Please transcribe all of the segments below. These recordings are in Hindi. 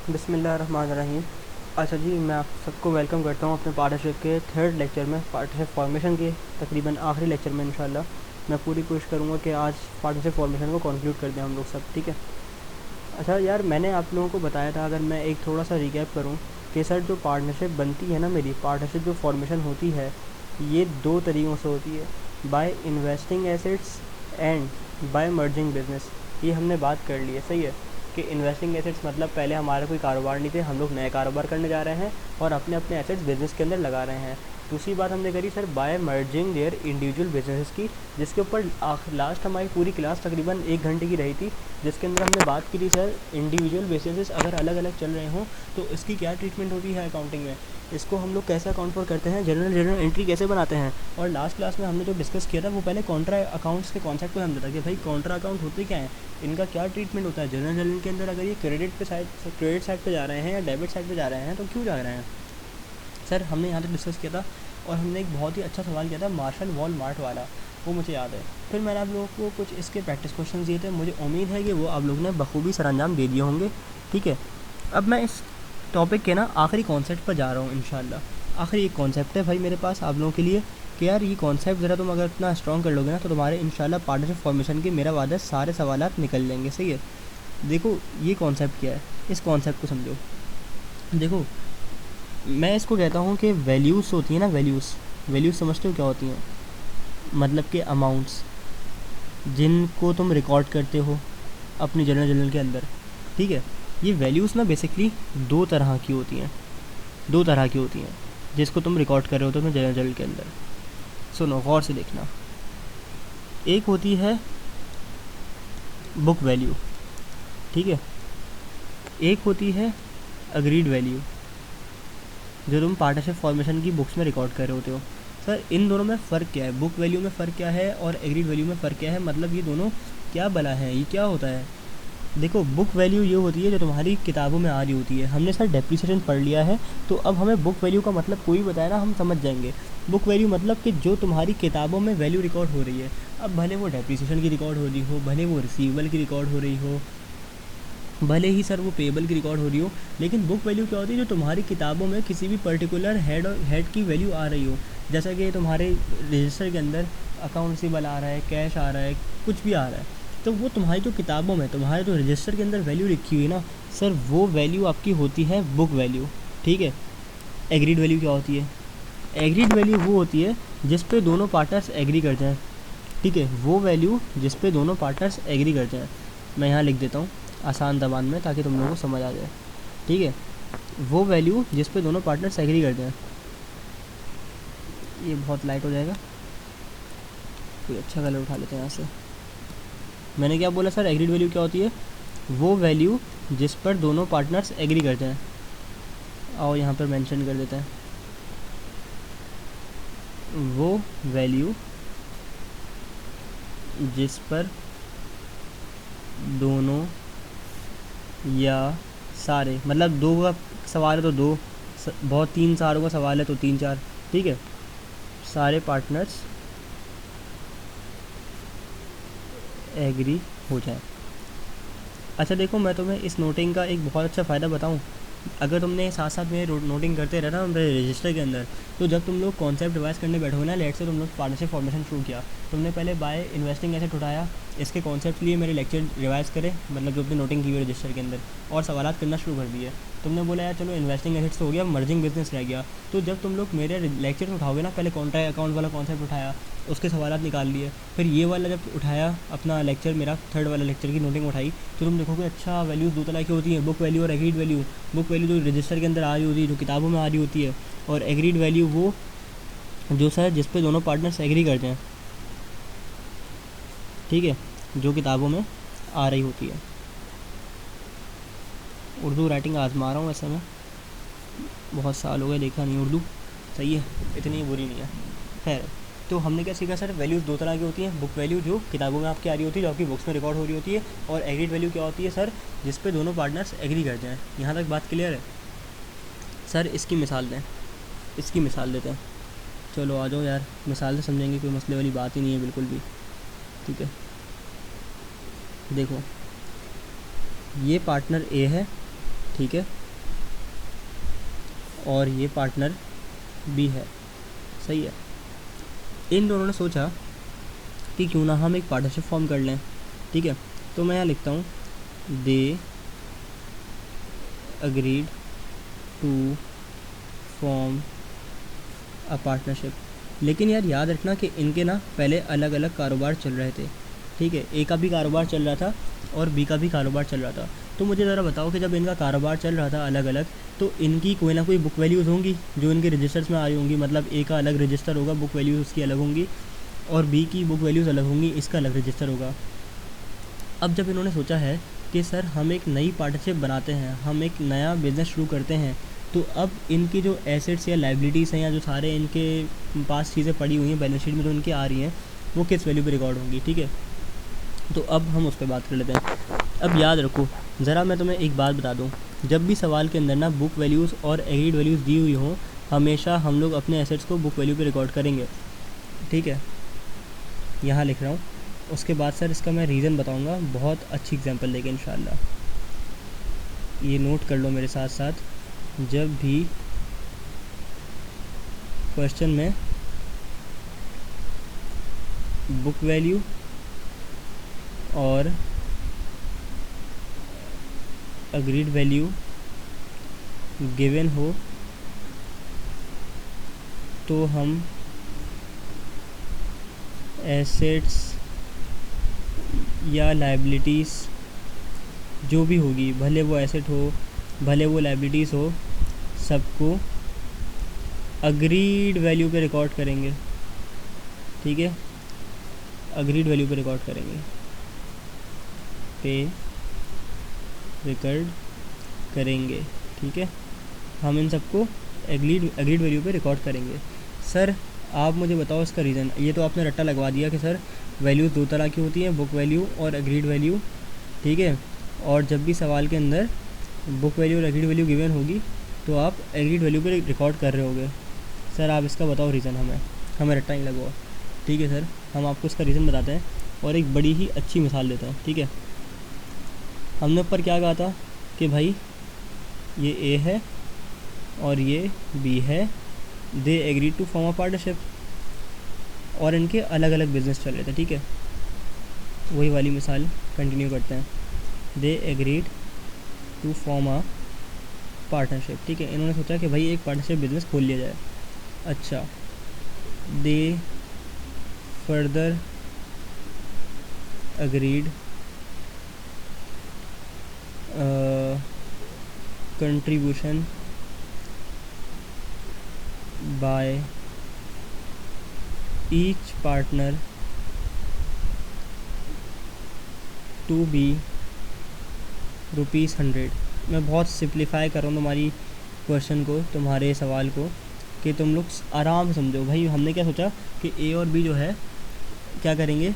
बिस्मिल्लाहिर्रहमानिर्रहीम। अच्छा जी, मैं आप सबको वेलकम करता हूँ अपने पार्टनरशिप के थर्ड लेक्चर में, पार्टनरशिप फॉर्मेशन के तकरीबन आखिरी लेक्चर में। इंशाल्लाह मैं पूरी कोशिश करूँगा कि आज पार्टनरशिप फॉर्मेशन को कंक्लूड कर दें हम लोग सब, ठीक है। अच्छा यार, मैंने आप लोगों को बताया था, अगर मैं एक थोड़ा सा रिकैप करूँ कि सर जो पार्टनरशिप बनती है ना, मेरी पार्टनरशिप जो फॉर्मेशन होती है ये दो तरीक़ों से होती है, by investing assets and by merging business. ये हमने बात कर ली है, सही है, कि इन्वेस्टिंग एसेट्स मतलब पहले हमारा कोई कारोबार नहीं थे, हम लोग नए कारोबार करने जा रहे हैं और अपने अपने एसेट्स बिज़नेस के अंदर लगा रहे हैं। दूसरी बात हमने करी sir by merging their individual businesses की, जिसके ऊपर लास्ट हमारी पूरी क्लास तकरीबन 1 घंटे की रही थी, जिसके अंदर हमने बात की थी सर इंडिविजुअल बिजनेसेस अगर अलग अलग चल रहे हों तो इसकी क्या ट्रीटमेंट होती है अकाउंटिंग में, इसको हम लोग कैसे अकाउंट फॉर करते हैं, जनरल एंट्री कैसे बनाते हैं। और लास्ट क्लास में हमने जो डिस्कस किया था वो पहले कॉन्ट्रा अकाउंट्स के कॉन्सेप्ट को समझा था कि भाई कॉन्ट्रा अकाउंट होते क्या हैं, इनका क्या ट्रीटमेंट होता है जनरल के अंदर। अगर ये क्रेडिट साइड पे जा रहे हैं या डेबिट साइड पे जा रहे हैं तो क्यों जा रहे हैं सर, हमने यहाँ तक डिस्कस किया था। और हमने एक बहुत ही अच्छा सवाल किया था मार्शल वॉलमार्ट वाला, वो मुझे याद है। फिर मैंने आप लोगों को कुछ इसके प्रैक्टिस क्वेश्चन दिए थे, मुझे उम्मीद है कि वो आप लोगों ने बखूबी सरअंजाम दे दिए होंगे, ठीक है। अब मैं इस टॉपिक के ना आखिरी कॉन्सेप्ट पर जा रहा हूँ इंशाल्लाह। आखिरी एक कॉन्सेप्ट है भाई मेरे पास आप लोगों के लिए कि यार ये कॉन्सेप्ट ज़रा तुम अगर इतना स्ट्रॉन्ग कर लोगे ना तो तुम्हारे इंशाल्लाह पार्टनरशिप फॉर्मेशन के मेरा वादा सारे सवालात निकल जाएंगे, सही है। देखो ये कॉन्सेप्ट क्या है, इस कॉन्सेप्ट को समझो। देखो मैं इसको कहता हूँ कि वैल्यूज़ होती है ना, वैल्यूज़ समझते हो क्या होती हैं, मतलब कि अमाउंट्स जिनको तुम रिकॉर्ड करते हो अपनी जर्नल के अंदर, ठीक है। ये वैल्यूज़ ना बेसिकली दो तरह की होती हैं जिसको तुम रिकॉर्ड कर रहे हो तो अपने जर्नल के अंदर। सुनो गौर से देखना, एक होती है बुक वैल्यू, ठीक है, एक होती है अग्रीड वैल्यू जो तुम पार्टनरशिप फॉर्मेशन की बुक्स में रिकॉर्ड कर रहे होते हो। सर इन दोनों में फ़र्क क्या है, बुक वैल्यू में फ़र्क क्या है और एग्रीड वैल्यू में फ़र्क क्या है, मतलब ये दोनों क्या बला है, ये क्या होता है। देखो बुक वैल्यू ये होती है जो तुम्हारी किताबों में आ रही होती है। हमने सर डेप्रिसिएशन पढ़ लिया है तो अब हमें बुक वैल्यू का मतलब कोई बताया ना हम समझ जाएंगे। बुक वैल्यू मतलब कि जो तुम्हारी किताबों में वैल्यू रिकॉर्ड हो रही है, अब भले वो डेप्रिसिएशन की रिकॉर्ड हो रही हो, भले वो रिसीवेबल की रिकॉर्ड हो रही हो, भले ही सर वो पेबल की रिकॉर्ड हो रही हो, लेकिन बुक वैल्यू क्या होती है जो तुम्हारी किताबों में किसी भी पर्टिकुलर हेड की वैल्यू आ रही हो। जैसा कि तुम्हारे रजिस्टर के अंदर अकाउंट रिसीवेबल आ रहा है, कैश आ रहा है, कुछ भी आ रहा है, तो वो तुम्हारी जो किताबों में तुम्हारे जो रजिस्टर के अंदर वैल्यू लिखी हुई ना सर, वो वैल्यू आपकी होती है बुक वैल्यू, ठीक है। एग्रीड वैल्यू क्या होती है, एग्रीड वैल्यू वो होती है जिस पे दोनों पार्टनर्स एग्री कर जाएँ, ठीक है। वो वैल्यू जिस पे दोनों पार्टनर्स एग्री कर जाएँ, मैं यहाँ लिख देता हूँ आसान ज़बान में ताकि तुम लोगों को समझ आ जाए, ठीक है। वो वैल्यू जिस पे दोनों पार्टनर्स एग्री कर जाएँ, ये बहुत लाइट हो जाएगा, कोई अच्छा कलर उठा लेते हैं यहाँ से। मैंने क्या बोला सर, एग्रीड वैल्यू क्या होती है, वो वैल्यू जिस पर दोनों पार्टनर्स एग्री करते हैं। आओ यहाँ पर मेंशन कर देते हैं, वो वैल्यू जिस पर दोनों या सारे, मतलब दो का सवाल है तो दो, बहुत तीन सारों का सवाल है तो तीन चार, ठीक है, सारे पार्टनर्स एग्री हो जाए। अच्छा देखो मैं तुम्हें इस नोटिंग का एक बहुत अच्छा फ़ायदा बताऊं, अगर तुमने साथ साथ में नोटिंग करते रहना मेरे रजिस्टर के अंदर, तो जब तुम लोग कॉन्सेप्ट रिवाइज करने बैठोगे ना, लेट से तुम लोग पार्टनरशिप फॉर्मेशन शुरू किया, तुमने पहले बाय इन्वेस्टिंग एसेट उठाया, इसके कॉन्सेप्ट लिए मेरे लेक्चर रिवाइज करे, मतलब जो अपनी नोटिंग की हुई रजिस्टर के अंदर, और सवालात करना शुरू कर दिए। तुमने बोला यार चलो इन्वेस्टिंग एसेट्स हो गया, मर्जिंग बिजनेस रह गया, तो जब तुम लोग मेरे लेक्चर उठाओगे ना, पहले कॉन्ट्रैक्ट अकाउंट वाला कॉन्सेप्ट उठाया, उसके सवालात निकाल लिए, फिर ये वाला जब उठाया अपना लेक्चर, मेरा थर्ड वाला लेक्चर की नोटिंग उठाई, तो तुम देखोगे अच्छा वैल्यूज़ दो तरह की होती हैं, बुक वैल्यू और एग्रीड वैल्यू। बुक वैल्यू जो रजिस्टर के अंदर आ रही होती है, जो किताबों में आ रही होती है, और एग्रीड वैल्यू वो जो सर जिस पे दोनों पार्टनर्स एग्री करते हैं, ठीक है, जो किताबों में आ रही होती है। उर्दू राइटिंग आजमा रहा हूँ वैसे मैं, बहुत साल हो गए देखा नहीं उर्दू, सही है, इतनी बुरी नहीं है। खैर, तो हमने क्या सीखा सर, वैल्यूज़ दो तरह की होती हैं, बुक वैल्यू जो किताबों में आपकी आ रही होती है, जो आपकी बुक्स में रिकॉर्ड हो रही होती है, और एग्रीड वैल्यू क्या होती है सर, जिस पे दोनों पार्टनर्स एग्री करते हैं। यहाँ तक बात क्लियर है सर। इसकी मिसाल दें, इसकी मिसाल देते हैं, चलो आ जाओ यार, मिसाल से समझेंगे, कोई मसले वाली बात ही नहीं है बिल्कुल भी, ठीक है। देखो ये पार्टनर ए है ठीक है, और ये पार्टनर बी है, सही है। इन दोनों ने सोचा कि क्यों ना हम एक पार्टनरशिप फॉर्म कर लें, ठीक है। तो मैं यहाँ लिखता हूँ they agreed to form a partnership. लेकिन यार याद रखना कि इनके ना पहले अलग अलग कारोबार चल रहे थे, ठीक है। ए का भी कारोबार चल रहा था और बी का भी कारोबार चल रहा था। तो मुझे ज़रा बताओ कि जब इनका कारोबार चल रहा था अलग अलग, तो इनकी कोई ना कोई बुक वैल्यूज़ होंगी जो इनके रजिस्टर्स में आ रही होंगी। मतलब ए का अलग रजिस्टर होगा, बुक वैल्यूज़ उसकी अलग होंगी, और बी की बुक वैल्यूज़ अलग होंगी, इसका अलग रजिस्टर होगा। अब जब इन्होंने सोचा है कि सर हम एक नई पार्टनरशिप बनाते हैं, हम एक नया बिज़नेस शुरू करते हैं, तो अब इनकी जो एसेट्स या लाइबिलिटीज़ हैं या जो सारे इनके पास चीज़ें पड़ी हुई हैं बैलेंस शीट में जो इनकी आ रही हैं, वो किस वैल्यू पे रिकॉर्ड होंगी, ठीक है। तो अब हम उस पर बात कर लेते हैं। अब याद रखो, ज़रा मैं तुम्हें एक बात बता दूं, जब भी सवाल के अंदर ना बुक वैल्यूज़ और एग्रीड वैल्यूज़ दी हुई हों, हमेशा हम लोग अपने एसेट्स को बुक वैल्यू पे रिकॉर्ड करेंगे, ठीक है। यहाँ लिख रहा हूँ। उसके बाद सर इसका मैं रीज़न बताऊँगा बहुत अच्छी एग्जांपल देके इंशाल्लाह। ये नोट कर लो मेरे साथ साथ, जब भी क्वेश्चन में बुक वैल्यू और अग्रीड वैल्यू गिवन हो, तो हम एसेट्स या लाइबिलिटीज़ जो भी होगी, भले वो एसेट हो भले वो लाइबिलिटीज़ हो, सबको अग्रीड वैल्यू पे रिकॉर्ड करेंगे, ठीक है। अग्रीड वैल्यू पे रिकॉर्ड करेंगे, पे रिकॉर्ड करेंगे, ठीक है। हम इन सबको अग्रीड वैल्यू पे रिकॉर्ड करेंगे। सर आप मुझे बताओ इसका रीज़न। ये तो आपने रट्टा लगवा दिया कि सर वैल्यूज़ दो तरह की होती हैं, बुक वैल्यू और अग्रीड वैल्यू, ठीक है। और जब भी सवाल के अंदर बुक वैल्यू और अग्रीड वैल्यू गिवन होगी, तो आप अग्रीड वैल्यू पे रिकॉर्ड कर रहे होगे। सर आप इसका बताओ रीज़न, हमें रट्टा नहीं लगवाओ, ठीक है सर। हम आपको इसका रीज़न बताते हैं और एक बड़ी ही अच्छी मिसाल देते हैं, ठीक है। हमने ऊपर क्या कहा था कि भाई ये ए है और ये बी है, they agree to form a partnership, और इनके अलग अलग बिजनेस चल रहे थे, ठीक है। वही वाली मिसाल कंटिन्यू करते हैं। They agreed to form a partnership, ठीक है। इन्होंने सोचा कि भाई एक पार्टनरशिप बिजनेस खोल लिया जाए। अच्छा, they further agreed contribution by each partner to be ₹100। मैं बहुत सिंप्लीफाई कर रहा हूँ तुम्हारी क्वेश्चन को, तुम्हारे सवाल को, कि तुम लोग आराम से समझो। भाई हमने क्या सोचा कि ए और बी जो है क्या करेंगे,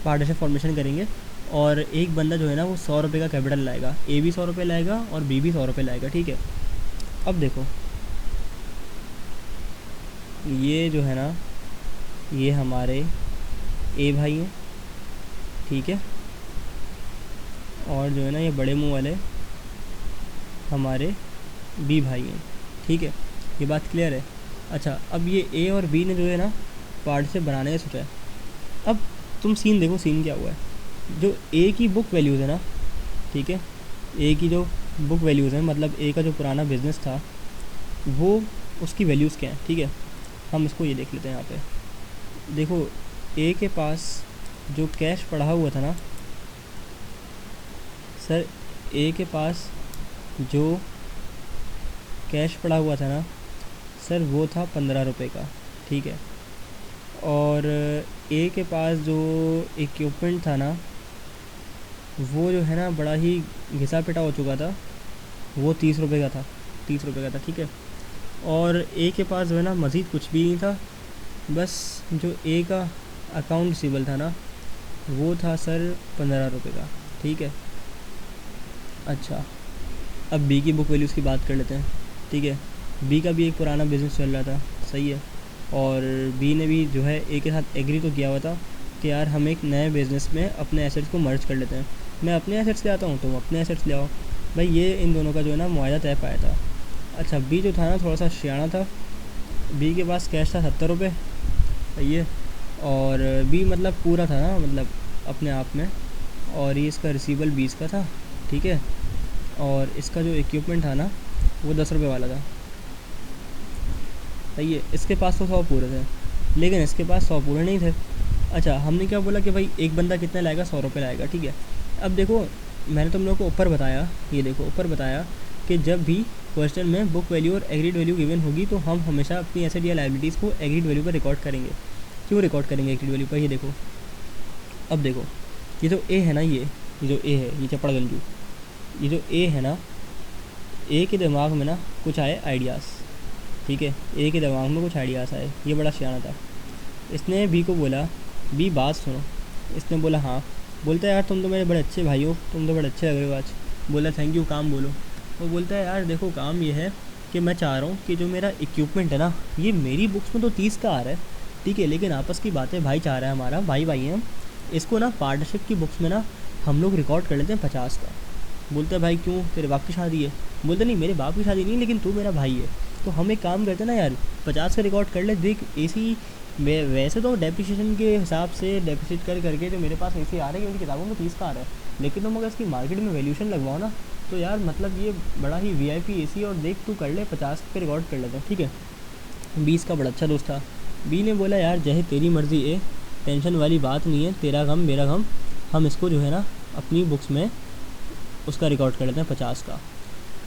पार्टनरशिप फॉर्मेशन करेंगे, और एक बंदा जो है ना वो 100 रुपये का कैपिटल लाएगा, ए भी 100 रुपये लाएगा और बी भी 100 रुपये लाएगा, ठीक है। अब देखो ये जो है ना, ये हमारे ए भाई हैं, ठीक है, और जो है ना ये बड़े मुंह वाले हमारे बी भाई हैं, ठीक है। ये बात क्लियर है। अच्छा, अब ये ए और बी ने जो है ना पार्टनरशिप बनाने का सोचा है। अब तुम सीन देखो, सीन क्या हुआ है। जो ए की बुक वैल्यूज़ है ना, ठीक है, ए की जो बुक वैल्यूज़ हैं, मतलब ए का जो पुराना बिज़नेस था वो उसकी वैल्यूज़ क्या हैं, ठीक है। हम इसको ये देख लेते हैं। यहाँ पे देखो, ए के पास जो कैश पड़ा हुआ था ना सर, ए के पास जो कैश पड़ा हुआ था ना सर, वो था 15 रुपये का, ठीक है। और ए के पास जो इक्विपमेंट था ना, वो जो है ना बड़ा ही घिसा पिटा हो चुका था, वो 30 रुपये का था, 30 रुपये का था, ठीक है। और ए के पास जो है ना मज़ीद कुछ भी नहीं था, बस जो ए का अकाउंट रिसीवेबल था ना वो था सर 15 रुपये का, ठीक है। अच्छा, अब बी की बुक वैल्यूज़ की बात कर लेते हैं, ठीक है। बी का भी एक पुराना बिज़नेस चल रहा था, सही है, और बी ने भी जो है ए के साथ एग्री तो किया हुआ था कि यार हम एक नए बिज़नेस में अपने एसेट्स को मर्ज कर लेते हैं। मैं अपने एसेट्स ले आता हूँ, तुम अपने एसेट्स ले आओ। भाई ये इन दोनों का जो है ना मुआहदा तय पाया था। अच्छा, बी जो था ना थोड़ा सा शियाना था, बी के पास कैश था 70 रुपये, सही है। और बी मतलब पूरा था ना, मतलब अपने आप में, और ये इसका रिसीवल 20 का था, ठीक है। और इसका जो इक्विपमेंट था ना वो 10 रुपये वाला था, सही है। इसके पास तो 100 पूरे थे, लेकिन इसके पास 100 पूरे नहीं थे। अच्छा, हमने क्या बोला कि भाई एक बंदा कितने लाएगा, 100 रुपये लाएगा, ठीक है। अब देखो, मैंने तुम लोगों को ऊपर बताया, ये देखो ऊपर बताया कि जब भी क्वेश्चन में बुक वैल्यू और एग्रीड वैल्यू गिवन होगी तो हम हमेशा अपनी एसेट या लाइबिलिटीज़ को एग्रीड वैल्यू पर रिकॉर्ड करेंगे। क्यों रिकॉर्ड करेंगे एग्रीड वैल्यू पर, ये देखो। अब देखो, ये जो ए है ना, ये जो ए है, ये चपड़ गंजू, ये जो ए है ना, ए के दिमाग में ना कुछ आए आइडियाज़, ठीक है। ए के दिमाग में कुछ आइडियाज़ आए, ये बड़ा सियाना था। इसने बी को बोला, बी बात सुनो। इसने बोला हाँ। बोलता है यार तुम तो मेरे बड़े अच्छे भाई हो, तुम तो बड़े अच्छे लग रहे हो आज। बोला थैंक यू, काम बोलो। वो बोलता है यार देखो काम ये है कि मैं चाह रहा हूँ कि जो मेरा इक्विपमेंट है ना, ये मेरी बुक्स में तो 30 का आ रहा है, ठीक है, लेकिन आपस की बातें भाई चाह रहा है, हमारा भाई भाई हैं हम, इसको ना पार्टनरशिप की बुक्स में ना हम लोग रिकॉर्ड कर लेते हैं 50 का। बोलता है भाई क्यों, तेरे बाप की शादी है? बोलते नहीं, मेरे बाप की शादी नहीं, लेकिन तू मेरा भाई है, तो हम एक काम करते ना यार, 50 का रिकॉर्ड कर ले। देख एसी मैं वैसे तो डेप्रिसिएशन के हिसाब से डेप्रिसिएट कर करके जो मेरे पास एसी आ रहा है, उनकी किताबों में 30 का आ रहा है, लेकिन तुम अगर इसकी मार्केट में वैल्यूशन लगवाओ ना, तो यार मतलब ये बड़ा ही वीआईपी एसी, और देख तू कर ले 50 का रिकॉर्ड कर लेते हैं, ठीक है। 20 का बड़ा अच्छा दोस्त था। बी ने बोला यार जहे तेरी मर्ज़ी है, टेंशन वाली बात नहीं है, तेरा गम मेरा गम, हम इसको जो है ना अपनी बुक्स में उसका रिकॉर्ड कर लेते हैं 50 का।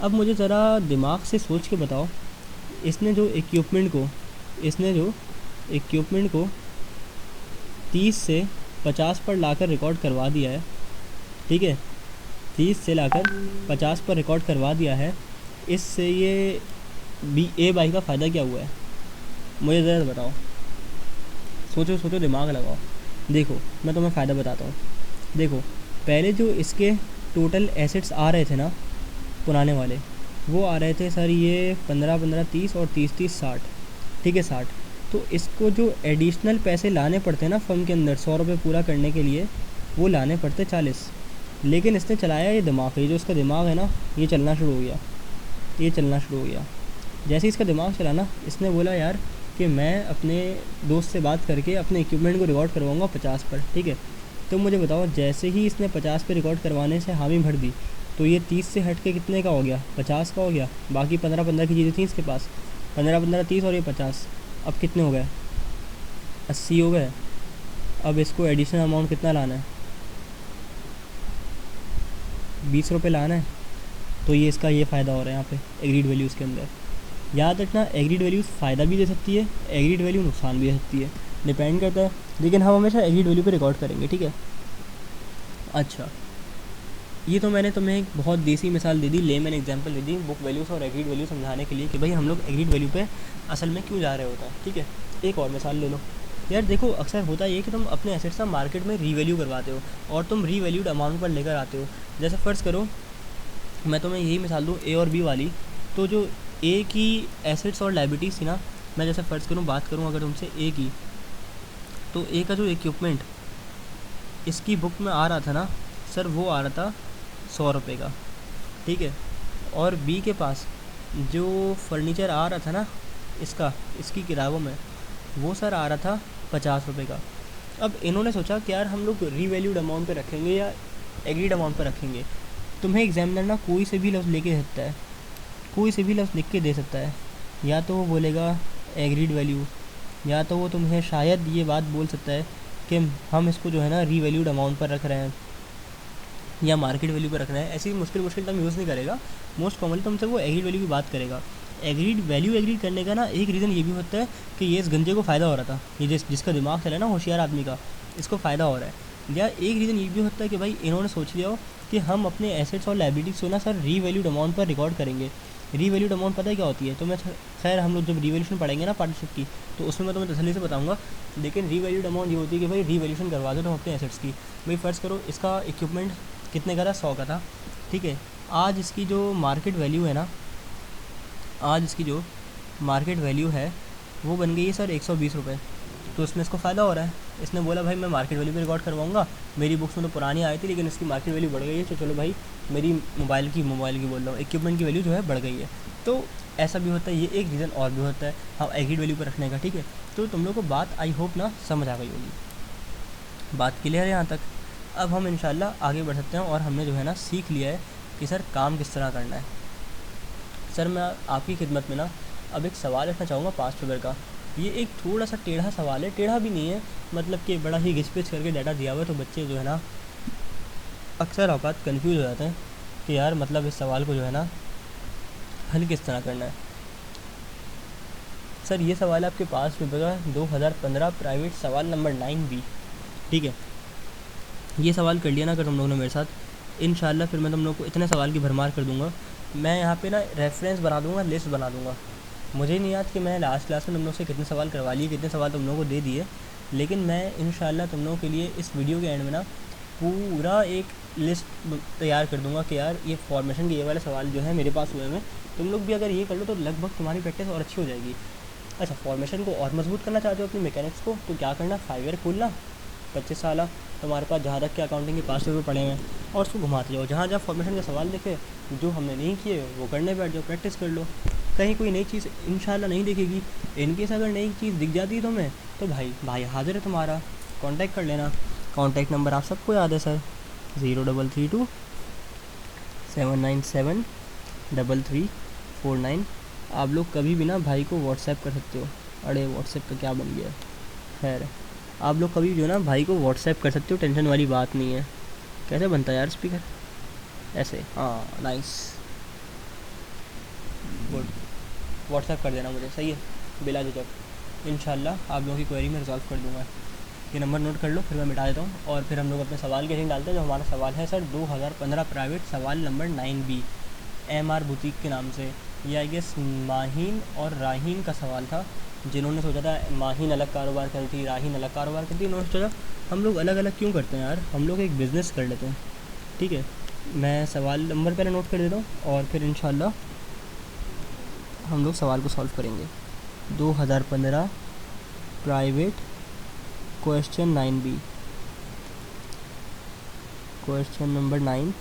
अब मुझे ज़रा दिमाग से सोच के बताओ, इसने जो इक्विपमेंट को 30 से 50 पर लाकर रिकॉर्ड करवा दिया है, ठीक है, 30 से लाकर 50 पर रिकॉर्ड करवा दिया है। इससे ये बी ए बाई का फ़ायदा क्या हुआ है, मुझे ज़रा बताओ। सोचो सोचो, दिमाग लगाओ। देखो मैं तुम्हें फ़ायदा बताता हूँ। देखो, पहले जो इसके टोटल एसेट्स आ रहे थे ना पुराने वाले, वो आ रहे थे सर ये 15-15, 30 और 30-30, 60, ठीक है 60। तो इसको जो एडिशनल पैसे लाने पड़ते हैं ना फर्म के अंदर 100 रुपये पूरा करने के लिए, वो लाने पड़ते 40। लेकिन इसने चलाया ये दिमाग, ये जो इसका दिमाग है ना, ये चलना शुरू हो गया। जैसे इसका दिमाग चला ना, इसने बोला यार कि मैं अपने दोस्त से बात करके अपने इक्विपमेंट को रिकॉर्ड करवाऊँगा 50 पर, ठीक है। तो मुझे बताओ, जैसे ही इसने 50 पे रिकॉर्ड करवाने से हामी भर दी, तो ये 30 से हट के कितने का हो गया, 50 का हो गया। बाकी 15-15 की चीज़ें थी इसके पास, 15-15, 30 और ये 50, अब कितने हो गए, 80 हो गए। अब इसको एडिशनल अमाउंट कितना लाना है, 20 रुपये लाना है। तो ये इसका ये फ़ायदा हो रहा है यहाँ पे एग्रीड वैल्यूज़ के अंदर। याद रखना, एग्रीड वैल्यूज़ फ़ायदा भी दे सकती है, एग्रीड वैल्यू नुकसान भी दे सकती है, डिपेंड करता है, लेकिन हम हमेशा एग्रीड वैल्यू पे रिकॉर्ड करेंगे, ठीक है। अच्छा, ये तो मैंने तुम्हें एक बहुत देसी मिसाल दे दी, लेमैन एग्जांपल दे दी बुक वैल्यूज़ और एग्रीड वैल्यू समझाने के लिए कि भाई हम लोग एग्रीड वैल्यू पे असल में क्यों जा रहे होता है, ठीक है। एक और मिसाल ले लो यार। देखो अक्सर होता ये कि तुम अपने एसेट्स का मार्केट में रीवैल्यू करवाते हो और तुम रीवैल्यूड अमाउंट पर लेकर आते हो। जैसे फ़र्ज़ करो मैं तुम्हें यही मिसाल दूँ ए और बी वाली, तो जो ए की एसेट्स और लाइबिलिटीज़ थी ना, मैं जैसे फ़र्ज़ करूँ बात करूँ अगर तुमसे ए की, तो ए का जो इक्विपमेंट इसकी बुक में आ रहा था ना सर, वो आ रहा था 100 रुपये का, ठीक है। और बी के पास जो फर्नीचर आ रहा था ना इसकी किताबों में, वो सर आ रहा था 50 रुपये का। अब इन्होंने सोचा कि यार हम लोग रीवैल्यूड अमाउंट पे रखेंगे या एग्रीड अमाउंट पे रखेंगे। तुम्हें एग्जामिनर ना कोई से भी लफ्ज़ लेके दे सकता है, कोई से भी लफ्ज़ लिख के दे सकता है, या तो वो बोलेगा एग्रीड वैल्यू, या तो वो तुम्हें शायद ये बात बोल सकता है कि हम इसको जो है ना रीवैल्यूड अमाउंट पर रख रहे हैं या मार्केट वैल्यू पर रखना है। ऐसी मुश्किल टर्म यूज़ नहीं करेगा, मोस्ट कॉमनली तुमसे वो एग्रीड वैल्यू की बात करेगा। एग्रीड वैल्यू एग्रीड करने का ना एक रीज़न ये भी होता है कि ये इस गंजे को फ़ायदा हो रहा था, ये जिसका दिमाग चला ना होशियार आदमी का, इसको फ़ायदा हो रहा है। या एक रीज़न ये भी होता है कि भाई इन्होंने सोच लिया हो कि हम अपने एसेट्स और लाइबिलिटीज़ को ना सर रीवैल्यूड अमाउंट पर रिकॉर्ड करेंगे। रीवैल्यूड अमाउंट पता है क्या होती है, तो मैं खैर हम लोग जब रीवैल्यूशन पढ़ेंगे ना पार्टनरशिप की, तो उसमें मैं तुम्हें तसल्ली से बताऊंगा। लेकिन रीवैल्यूड अमाउंट ये होती है कि भाई रीवैल्यूशन करवा दो तुम अपने एसेट्स की। भाई फ़र्ज़ करो इसका इक्विपमेंट कितने का था, 100 का था, ठीक है। आज इसकी जो मार्केट वैल्यू है ना, आज इसकी जो मार्केट वैल्यू है वो बन गई है सर 120 रुपये। तो इसमें इसको फ़ायदा हो रहा है, इसने बोला भाई मैं मार्केट वैल्यू पे रिकॉर्ड करवाऊंगा, मेरी बुक्स में तो पुरानी आई थी लेकिन इसकी मार्केट वैल्यू बढ़ गई है, तो चलो भाई मेरी मोबाइल की बोल रहा हूँ, इक्विपमेंट की वैल्यू जो है बढ़ गई है। तो ऐसा भी होता है, ये एक रीज़न और भी होता है हाँ एग्रीड वैल्यू पर रखने का, ठीक है। तो तुम लोग को बात आई होप ना समझ आ गई होगी, बात क्लियर है यहाँ तक। अब हम इंशाल्लाह आगे बढ़ सकते हैं और हमने जो है ना सीख लिया है कि सर काम किस तरह करना है। सर मैं आपकी खिदमत में ना अब एक सवाल रखना चाहूँगा पास्ट फिगर का। ये एक थोड़ा सा टेढ़ा सवाल है, टेढ़ा भी नहीं है, मतलब कि बड़ा ही घिच-पिच करके डाटा दिया हुआ है, तो बच्चे जो है ना अक्सर औकात कन्फ्यूज़ हो जाते हैं कि यार मतलब इस सवाल को जो है ना हल किस तरह करना है। सर ये सवाल है आपके पास पेपर का 2015 प्राइवेट सवाल नंबर 9B, ठीक है। ये सवाल कर लिया ना अगर तुम लोगों ने मेरे साथ, इंशाल्लाह फिर मैं तुम लोग को इतने सवाल की भरमार कर दूंगा। मैं यहाँ पे ना रेफरेंस बना दूंगा, लिस्ट बना दूंगा। मुझे नहीं याद कि मैं लास्ट क्लास में तुम लोग से कितने सवाल करवा लिए, कितने सवाल तुम लोगों को दे दिए, लेकिन मैं इंशाल्लाह तुम लोगों के लिए इस वीडियो के एंड में ना पूरा एक लिस्ट तैयार कर दूंगा कि यार ये फॉर्मेशन के ये वाले सवाल जो है मेरे पास हुए हैं, तुम लोग भी अगर ये कर लो तो लगभग तुम्हारी प्रैक्टिस और अच्छी हो जाएगी। अच्छा, फॉर्मेशन को और मजबूत करना चाहते हो अपनी मैकेनिक्स को, तो क्या करना, 5 ईयर खोलना 25 साल तुम्हारे पास, जहाँ तक के अकाउंटिंग के पास पेपर पड़े हैं और उसको घुमाते जाओ, जहाँ जहाँ फॉर्मेशन का सवाल देखे जो हमने नहीं किए वो करने बैठ जाओ, प्रैक्टिस कर लो। कहीं कोई नई चीज़ इंशाल्लाह नहीं दिखेगी, इनकेस अगर नई चीज़ दिख जाती है तुम्हें तो भाई हाजिर है तुम्हारा, कांटेक्ट कर लेना। कांटेक्ट नंबर आप सबको याद है सर, 0332 797 3349। आप लोग कभी भी ना भाई को व्हाट्सएप कर सकते हो, अरे व्हाट्सएप का क्या बन गया, खैर आप लोग कभी जो ना भाई को व्हाट्सएप कर सकते हो, टेंशन वाली बात नहीं है। कैसे बनता है यार स्पीकर, ऐसे, हाँ नाइस, गुड, व्हाट्सएप कर देना मुझे, सही है, बिला झिझक। इंशाल्लाह आप लोगों की क्वेरी में रिजॉल्व कर दूँगा। ये नंबर नोट कर लो, फिर मैं मिटा देता हूँ और फिर हम लोग अपने सवाल के लिंक डालते हैं। जो हमारा सवाल है सर 2015 प्राइवेट सवाल नंबर 9B MR बुटीक के नाम से। ये आई गेस माहीन और राहीन का सवाल था, जिन्होंने सोचा था माहीन अलग कारोबार करती थी, राहीन अलग कारोबार करती, उन्होंने सोचा हम लोग अलग अलग क्यों करते हैं यार, हम लोग एक बिज़नेस कर लेते हैं, ठीक है। मैं सवाल नंबर पहले नोट कर देता हूँ और फिर इंशाल्लाह हम लोग सवाल को सॉल्व करेंगे। 2015 private question 9B, question number 9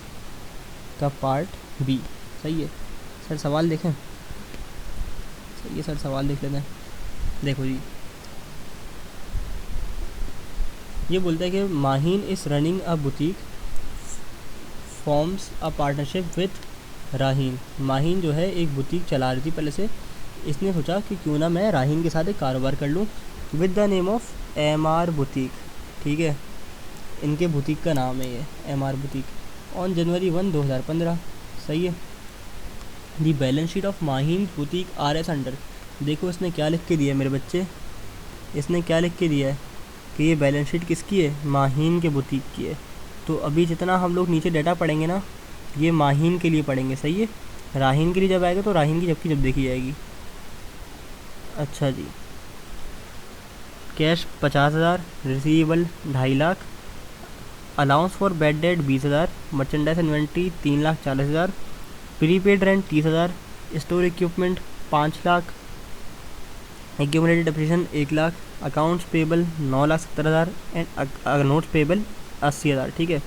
का पार्ट B, सही है सर। सवाल देखें, सही है सर, सवाल देख लेते हैं। देखो जी, ये बोलता है कि Maheen is running a boutique forms a partnership with राहीन। माहीन जो है एक बुटीक चला रही थी पहले से, इसने सोचा कि क्यों ना मैं राहीन के साथ एक कारोबार कर लूँ with the name of MR boutique, ठीक है, इनके बुटीक का नाम है ये MR बुटीक, ऑन जनवरी 1 2015, सही है। The balance sheet of Maheen boutique RS under, देखो इसने क्या लिख के दिया है मेरे बच्चे, इसने क्या लिख के दिया है कि ये बैलेंस शीट किसकी है, माहीन के बुटीक की है। तो अभी जितना हम लोग नीचे डाटा पढ़ेंगे ना ये माहीन के लिए पढ़ेंगे, सही है। राहीन के लिए जब आएगा तो राहीन की जब देखी जाएगी। अच्छा जी, cash 50,000, receivable 2.5 lakh, allowance for bad debt 20,000, merchandise inventory 3,40,000, prepaid rent 30,000, store equipment 5 lakh, accumulated depreciation 1 lakh, accounts payable 9,70,000 and notes payable 80,000, ठीक है।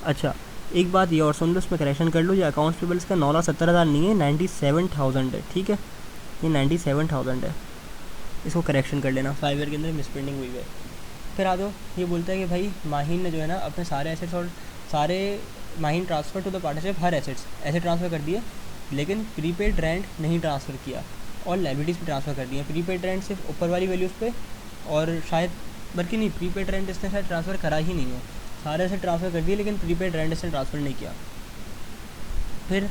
अच्छा एक बात ये और सुन लो, इसमें करेक्शन कर लो, ये अकाउंट्स पेबल्स का 9,70,000 नहीं है, 97,000 है, ठीक है, ये 97,000 है, इसको करेक्शन कर लेना, 5 ईयर के अंदर मिस प्रिंटिंग हुई है। फिर आ दो, ये बोलता है कि भाई माहीन ने जो है ना अपने सारे एसेट्स और सारे Maheen transfer to the partnership, her assets ऐसे ट्रांसफ़र कर दिए, लेकिन प्रीपेड रेंट नहीं ट्रांसफ़र किया और लाइबिलिटीज़ भी ट्रांसफ़र कर दी हैं। प्रीपेड रेंट सिर्फ ऊपर वाली वैल्यूज़ पे, और शायद बल्कि नहीं, प्रीपेड रेंट इसने शायद ट्रांसफ़र करा ही नहीं है, सारे ऐसे ट्रांसफ़र कर दिए लेकिन प्रीपेड रेंट इसने ट्रांसफ़र नहीं किया। फिर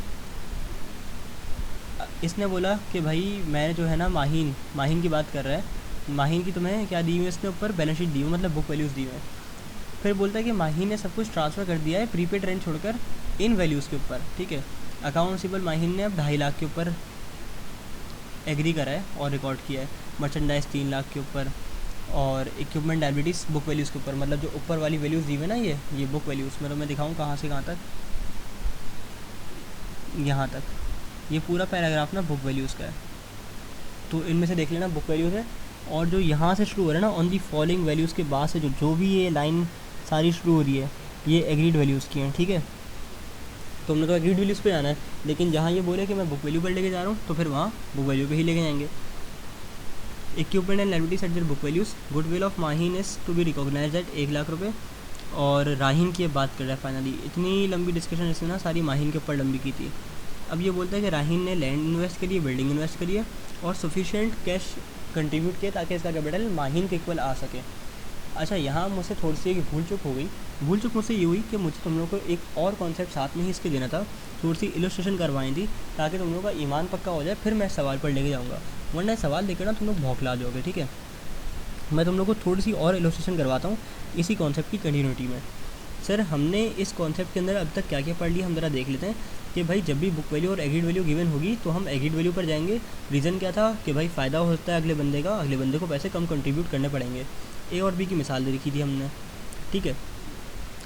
इसने बोला कि भाई मैंने जो है ना माहीन की बात कर रहा है, माहीन की तुम्हें क्या दी हुई है, इसके ऊपर बैलेंस शीट दी हुई, मतलब बुक वैल्यूज़ दी हुई है। फिर बोलता है कि माहीन ने सब कुछ ट्रांसफ़र कर दिया है प्रीपेड रेंट छोड़कर इन वैल्यूज़ के ऊपर, ठीक है। अकाउंट रिसीवेबल माहीन ने अब 2.5 लाख के ऊपर एग्री करा है और रिकॉर्ड किया है, मर्चेंडाइज 3 लाख के ऊपर, और इक्विपमेंट लायबिलिटीज़ बुक वैल्यूज़ के ऊपर, मतलब जो ऊपर वाली वैल्यूज़ दी हुई ना ये बुक वैल्यूज़, मतलब मैं दिखाऊँ कहाँ से कहाँ तक, यहाँ तक, ये पूरा पैराग्राफ ना बुक वैल्यूज़ का है। तो इनमें से देख लेना बुक वैल्यूज़ है और जो यहाँ से शुरू हो रहा है ना ऑन दी फॉलोइंग वैल्यूज़ के बाद से जो भी ये लाइन सारी शुरू हो रही है ये एग्रीड वैल्यूज़ की हैं, ठीक है। तो हमने तो एग्रीड वैल्यूज़ पे जाना है, लेकिन जहाँ ये बोले कि मैं बुक वैल्यू पर लेके जा रहा हूँ तो फिर वहाँ बुक वैल्यू पे ही लेके जाएंगे। Equipment and liabilities at their book values, goodwill of Maheen is to be recognised at 1,00,000 रुपये। और राहीन की बात कर रहा है फाइनली। इतनी लंबी डिस्कशन इसने ना सारी माहीन के ऊपर लंबी की थी। अब ये बोलता है कि राहीन ने लैंड इन्वेस्ट करी है, बिल्डिंग इन्वेस्ट करी है और सफिशिएंट कैश कंट्रीब्यूट किया ताकि इसका कैपिटल माहीन के इक्वल आ सके। अच्छा, यहाँ मुझसे थोड़ी सी एक भूल चूक हो गई। भूल चूक मुझसे ये हुई कि मुझे तुम लोगों को एक और कॉन्सेप्ट साथ में ही इसके देना था, थोड़ी सी इलस्ट्रेशन करवाई थी ताकि तुम लोगों का ईमान पक्का हो जाए, फिर मैं सवाल पर लेके जाऊँगा। वरना सवाल देकर ना तुम लोग भौंकला जाओगे, ठीक है। मैं तुम लोग को थोड़ी सी और इलस्ट्रेशन करवाता हूँ इसी कॉन्सेप्ट की कंटिन्यूटी में। सर, हमने इस कॉन्सेप्ट के अंदर अब तक क्या क्या पढ़ लिया हम ज़रा देख लेते हैं कि भाई जब भी बुक वैल्यू और एग्रीड वैल्यू गिवन होगी तो हम एग्रीड वैल्यू पर जाएंगे। रीज़न क्या था कि भाई फ़ायदा हो सकता है अगले बंदे को पैसे कम कंट्रीब्यूट करने पड़ेंगे। ए और बी की मिसाल दे रखी थी हमने, ठीक है।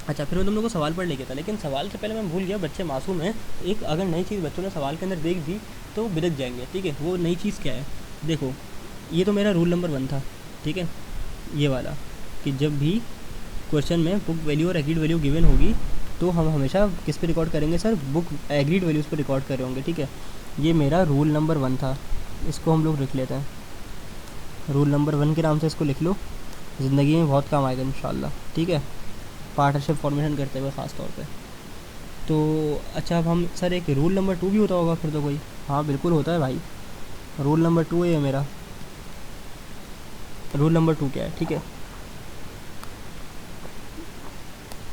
अच्छा, फिर मैं तुम लोग को सवाल पढ़ लेके था, लेकिन सवाल से पहले मैं भूल गया, बच्चे मासूम हैं। एक अगर नई चीज़ बच्चों ने सवाल के अंदर देख दी तो वो बिदक जाएंगे, ठीक है। वो नई चीज़ क्या है, देखो ये तो मेरा रूल नंबर 1 था, ठीक है, ये वाला कि जब भी क्वेश्चन में बुक वैल्यू और एग्रीड वैल्यू गिवन होगी तो हम हमेशा किस पे रिकॉर्ड करेंगे सर, बुक एग्रीड वैल्यूज़ पे रिकॉर्ड कर रहे होंगे, ठीक है। ये मेरा रूल नंबर 1 था, इसको हम लोग लिख लेते हैं। रूल नंबर 1 के नाम से इसको लिख लो, ज़िंदगी में बहुत काम आएगा इंशाल्लाह, ठीक है, पार्टनरशिप फॉर्मेशन करते हुए ख़ास तौर पे। तो अच्छा, अब हम सर एक रूल नंबर 2 भी होता होगा फिर तो कोई? हाँ बिल्कुल होता है भाई, रूल नंबर 2 है ये मेरा। रूल नंबर 2 क्या है, ठीक है,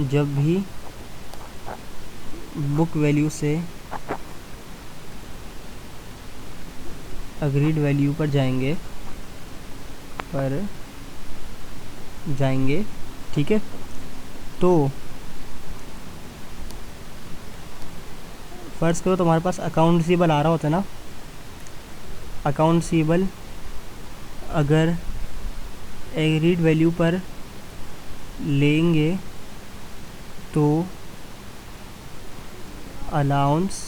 जब भी बुक वैल्यू से अग्रीड वैल्यू पर जाएंगे, ठीक है, तो फ़र्ज़ करो तुम्हारे पास अकाउंट रिसीवेबल आ रहा होता है ना, अकाउंट रिसीवेबल अगर एग्रीड वैल्यू पर लेंगे तो अलाउंस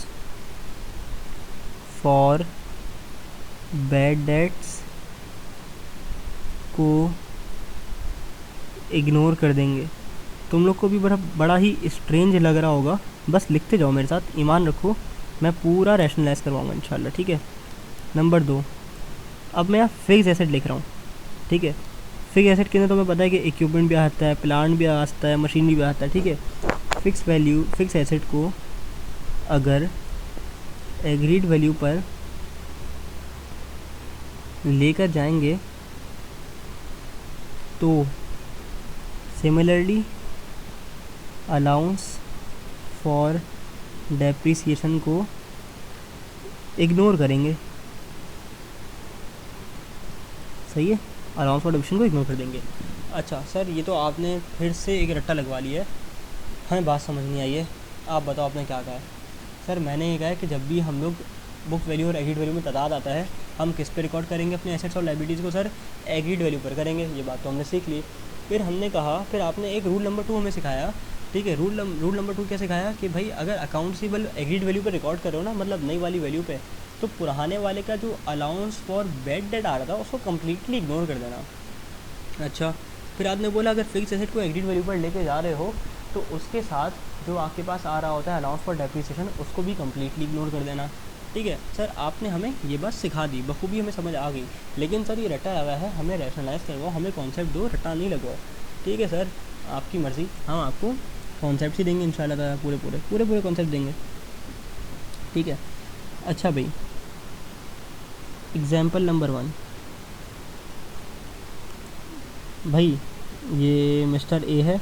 फॉर बैड डेट्स को इग्नोर कर देंगे। तुम लोग को भी बड़ा ही स्ट्रेंज लग रहा होगा, बस लिखते जाओ मेरे साथ, ईमान रखो, मैं पूरा रैशनलाइज करवाऊँगा इंशाल्लाह, ठीक है। नंबर 2, अब मैं यहाँ फिक्स एसेट लिख रहा हूँ, ठीक है। फिक्स एसेट के अंदर तुम्हें पता है कि इक्विपमेंट भी आता है, प्लांट भी आ सकता है, मशीनरी भी आता है, ठीक है। फिक्स एसेट को अगर एग्रीड वैल्यू पर लेकर जाएंगे तो सिमिलरली अलाउंस फॉर डेप्रिसिएशन को इग्नोर करेंगे, सही है, अलाउंस फॉर डेप्रिसिएशन को इग्नोर कर देंगे। अच्छा सर, ये तो आपने फिर से एक रट्टा लगवा लिया है, हमें बात समझ नहीं आई है, आप बताओ आपने क्या कहा है। सर मैंने ये कहा है कि जब भी हम लोग बुक वैल्यू और एग्रीड वैल्यू में तादाद आता है, हम किस पे रिकॉर्ड करेंगे अपने एसेट्स और लायबिलिटीज़ को सर, एग्रीड वैल्यू पर करेंगे। ये बात तो हमने सीख ली। फिर हमने कहा, फिर आपने एक रूल नंबर 2 हमें सिखाया, ठीक है। रूल नंबर 2 क्या सिखाया कि भाई अगर अकाउंटेबल एग्रीड वैल्यू पर रिकॉर्ड करो ना, मतलब नई वाली वैल्यू पे, तो पुराने वाले का जो अलाउंस फॉर बैड डेट आ रहा था उसको कम्प्लीटली इग्नोर कर देना। अच्छा, फिर आपने बोला अगर फिक्स एसेट को एग्रीड वैल्यू पर लेके जा रहे हो तो उसके साथ जो आपके पास आ रहा होता है अलाउंस फॉर डेप्रिसिएशन, उसको भी कम्प्लीटली इग्नोर कर देना, ठीक है। सर आपने हमें ये बात सिखा दी, बखूबी हमें समझ आ गई, लेकिन सर ये रट्टा लगा है, हमें रैशनलाइज करवाओ, हमें कॉन्सेप्ट दो, रट्टा नहीं लगवाओ, ठीक है सर, आपकी मर्ज़ी, हम आपको कॉन्सेप्ट ही देंगे इंशाल्लाह ताला, पूरे कॉन्सेप्ट देंगे, ठीक है। अच्छा भाई, एग्जाम्पल नंबर 1, भाई ये मिस्टर ए है,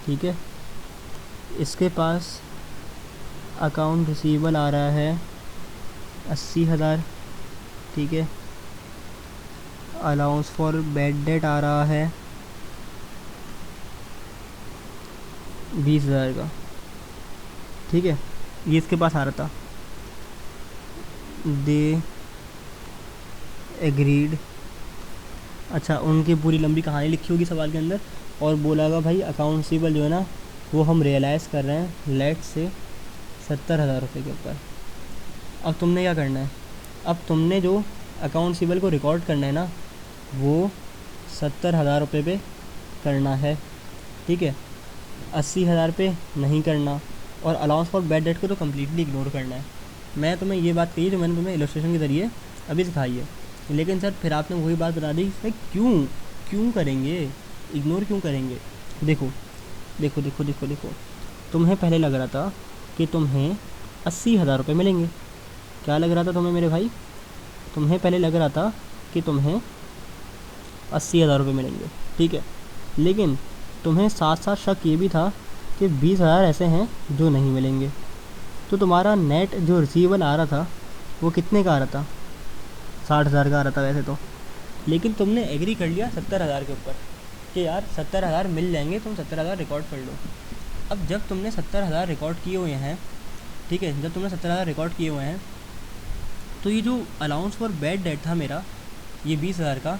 ठीक है, इसके पास अकाउंट रिसीवेबल आ रहा है 80,000, ठीक है, अलाउंस फॉर बैड डेट आ रहा है 20,000 का, ठीक है, ये इसके पास आ रहा था। दे एग्रीड, अच्छा उनकी पूरी लंबी कहानी लिखी होगी सवाल के अंदर, और बोला होगा भाई अकाउंट रिसीवेबल जो है ना वो हम रियलाइज़ कर रहे हैं लेट से 70,000 रुपये के ऊपर। अब तुमने क्या करना है, अब तुमने जो अकाउंट रिसीवेबल को रिकॉर्ड करना है ना, वो 70,000 रुपये पे करना है, ठीक है। 80,000 पे नहीं करना, और अलाउंस फॉर बैड डेट को तो कम्प्लीटली इग्नोर करना है। मैं तुम्हें ये बात कही जो मैंने तुम्हें इलस्ट्रेशन के ज़रिए अभी सिखाई है, लेकिन सर फिर आपने वही बात बता दी, भाई क्यों क्यों करेंगे, इग्नोर क्यों करेंगे। देखो देखो देखो देखो देखो, तुम्हें पहले लग रहा था कि तुम्हें 80,000 रुपये मिलेंगे। क्या लग रहा था तुम्हें मेरे भाई? तुम्हें पहले लग रहा था कि तुम्हें 80,000 रुपये मिलेंगे, ठीक है। लेकिन तुम्हें साथ साथ शक ये भी था कि 20,000 ऐसे हैं जो नहीं मिलेंगे। तो तुम्हारा नेट जो रिसीवेबल आ रहा था वो कितने का आ रहा था? 60,000 का आ रहा था वैसे तो। लेकिन तुमने एग्री कर लिया 70,000 के ऊपर कि यार 70,000 मिल जाएंगे, तुम 70,000 रिकॉर्ड कर लो। अब जब तुमने 70,000 रिकॉर्ड किए हुए हैं, ठीक है, जब तुमने 70,000 रिकॉर्ड किए हुए हैं, तो ये जो अलाउंस फॉर बैड डेट था मेरा, ये 20,000 का,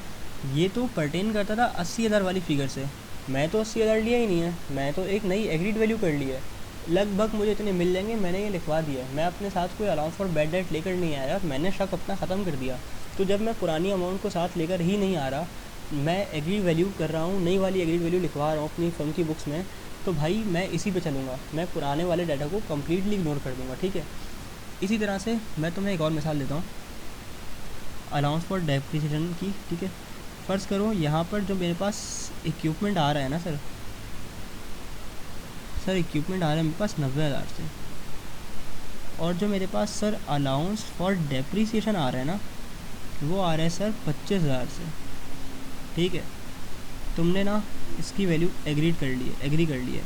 ये तो परटेन करता था 80,000 वाली फिगर से। मैं तो 80,000 लिया ही नहीं है, मैं तो एक नई एग्रीड वैल्यू कर ली है। लगभग मुझे इतने मिल जाएंगे, मैंने ये लिखवा दिया है। मैं अपने साथ कोई अलाउंस फॉर बैड डेट लेकर नहीं आया, मैंने शक अपना ख़त्म कर दिया। तो जब मैं पुरानी अमाउंट को साथ लेकर ही नहीं आ रहा, मैं एग्री वैल्यू कर रहा हूँ, नई वाली एग्री वैल्यू लिखवा रहा हूँ अपनी फर्म की बुक्स में, तो भाई मैं इसी पे चलूँगा, मैं पुराने वाले डाटा को कम्प्लीटली इग्नोर कर दूँगा, ठीक है। इसी तरह से मैं तुम्हें एक और मिसाल देता हूँ अलाउंस फॉर डेप्रिसिएशन की, ठीक है। फ़र्ज़ करो यहाँ पर जो मेरे पास इक्विपमेंट आ रहा है ना सर इक्विपमेंट आ रहा है मेरे पास 90,000 से, और जो मेरे पास सर अलाउंस फॉर डेप्रिसिएशन आ रहा है ना, वो आ रहा है सर 25,000 से, ठीक है। तुमने ना इसकी वैल्यू एग्री कर ली है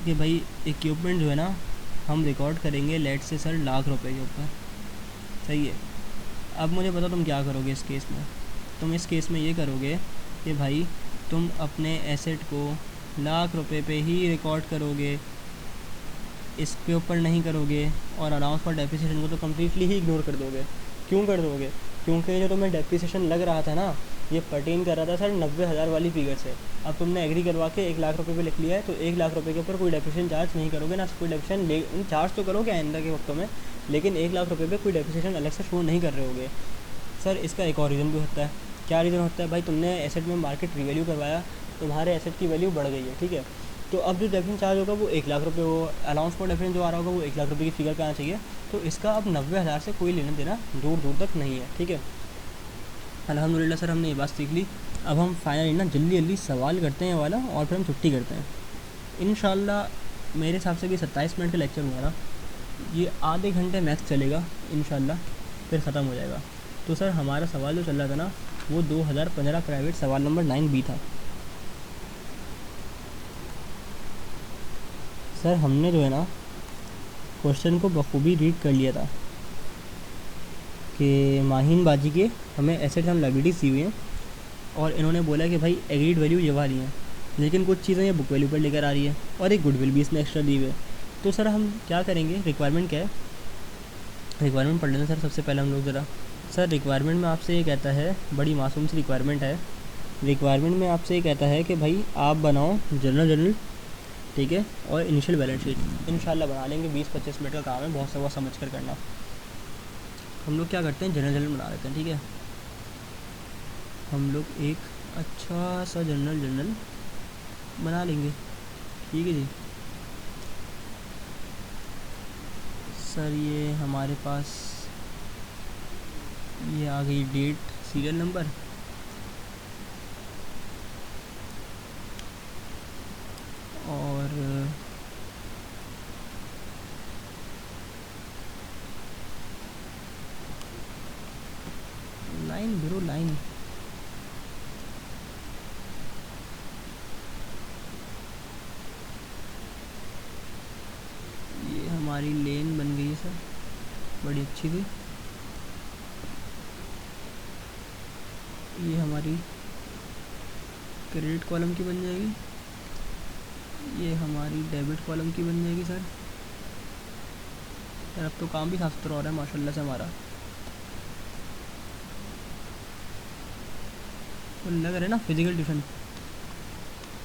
कि भाई इक्विपमेंट जो है ना हम रिकॉर्ड करेंगे लेट से सर लाख रुपए के ऊपर, सही है। अब मुझे बताओ तुम क्या करोगे इस केस में? तुम इस केस में ये करोगे कि भाई तुम अपने एसेट को लाख रुपए पे ही रिकॉर्ड करोगे, इसके ऊपर नहीं करोगे, और अलाउंस फॉर डेप्रिसिएशन को तो कम्प्लीटली ही इग्नोर कर दोगे। क्यों कर दोगे? क्योंकि जो तुम्हें डेप्रिसिएशन लग रहा था ना, ये पर्टेन कर रहा था सर 90,000 वाली फिगर से। अब तुमने एग्री करवा के 1 लाख रुपये पे लिख लिया है, तो 1 लाख रुपये के ऊपर कोई डेप्रिसिएशन चार्ज नहीं करोगे ना, कोई डेप्रिसिएशन चार्ज तो करोगे आइंदा के वक्तों में, लेकिन 1 लाख रुपये पे कोई डेप्रिसिएशन अलग से शो नहीं कर रहे होगे। सर इसका एक और रीज़न भी होता है। क्या रीज़न होता है? भाई तुमने एसेट में मार्केट रिवैल्यू करवाया, तुम्हारे एसेट की वैल्यू बढ़ गई है, ठीक है। तो अब जो डेफिनेशन चार्ज होगा वो 1 लाख रुपये, वो अलाउंस फॉर डेफिनेशन जो आ रहा होगा वो 1 लाख रुपये की फिगर पे आना चाहिए। तो इसका अब 90,000 से कोई लेना देना दूर दूर तक नहीं है, ठीक है। अल्हम्दुलिल्लाह सर हमने ये बात सीख ली। अब हम फाइनली ना जल्दी जल्दी सवाल करते हैं वाला, और फिर हम छुट्टी करते हैं इंशाल्लाह। मेरे हिसाब से भी 27 मिनट का लेक्चर हुआ ना, ये आधे घंटे मैक्स चलेगा इंशाल्लाह, फिर ख़त्म हो जाएगा। तो सर हमारा सवाल जो चल रहा था ना, वो 2015 प्राइवेट सवाल नंबर 9B था। सर हमने जो है ना क्वेश्चन को बखूबी रीड कर लिया था कि माहिन बाजी के हमें एसेट हम लायबिलिटीज़ दी हुई हैं, और इन्होंने बोला कि भाई एग्रीड वैल्यू ये वाली हैं, लेकिन कुछ चीज़ें ये बुक वैल्यू पर लेकर आ रही है, और एक गुडविल भी इसमें एक्स्ट्रा दी हुई है। तो सर हम क्या करेंगे? रिक्वायरमेंट क्या है? रिक्वायरमेंट पढ़ लेना सर सबसे पहले हम लोग ज़रा। सर रिक्वायरमेंट में आपसे ये कहता है, बड़ी मासूम सी रिक्वायरमेंट है। रिक्वायरमेंट में आपसे ये कहता है कि भाई आप बनाओ जनरल, ठीक है, और इनिशियल बैलेंस शीट। इंशाल्लाह बना लेंगे, 20-25 मिनट का काम है, बहुत बहुत समझ कर करना। हम लोग क्या करते हैं, जनरल बना लेते हैं, ठीक है। हम लोग एक अच्छा सा जनरल बना लेंगे, ठीक है जी। सर ये हमारे पास ये आ गई डेट, सीरियल नंबर, और लाइन ब्रो लाइन, ये हमारी लेन बन गई है सर, बड़ी अच्छी थी। ये हमारी क्रेडिट कॉलम की बन जाएगी, ये हमारी डेबिट कॉलम की बन जाएगी सर। अब तो काम भी साफ सुथरा हो रहा है माशाल्लाह से हमारा, तो लग रहा है ना फिज़िकल ट्यूशन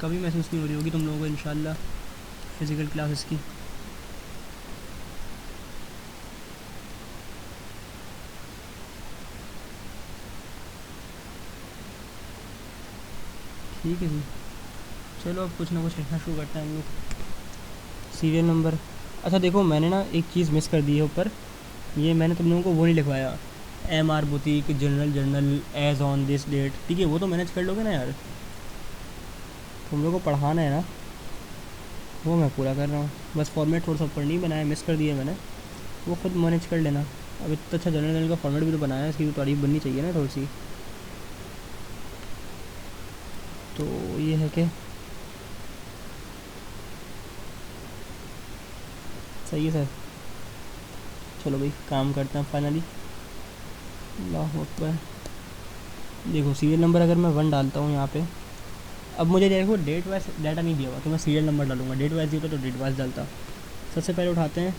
कभी महसूस नहीं हो रही होगी तुम लोगों को इंशाल्लाह फ़िज़िकल क्लासेस की। ठीक है जी, चलो अब कुछ ना कुछ लिखना शुरू करते हैं हम लोग। सीरियल नंबर, अच्छा देखो मैंने ना एक चीज़ मिस कर दी है ऊपर, ये मैंने तुम लोगों को वो नहीं लिखवाया, MR boutique general journal as on this date, ठीक है वो तो मैनेज कर लोगे ना यार, तुम लोगों को पढ़ाना है ना, वो मैं पूरा कर रहा हूँ। बस फॉर्मेट थोड़ा सा ऊपर नहीं बनाया, मिस कर दिया मैंने, वो खुद मैनेज कर लेना। अब इतना अच्छा जनरल जर्नल का फॉर्मेट भी तो बनाया है, इसकी तो तारीफ बननी चाहिए ना थोड़ी सी। तो ये है कि सही है सर, चलो भाई काम करते हैं फाइनली। अल्लाह अकबर। देखो सीरियल नंबर अगर मैं 1 डालता हूँ यहाँ पे, अब मुझे देखो डेट वाइज डाटा नहीं दिया हुआ तो मैं सीरियल नंबर डालूंगा, डेट वाइज दिया तो डेट वाइज डालता। सबसे पहले उठाते हैं,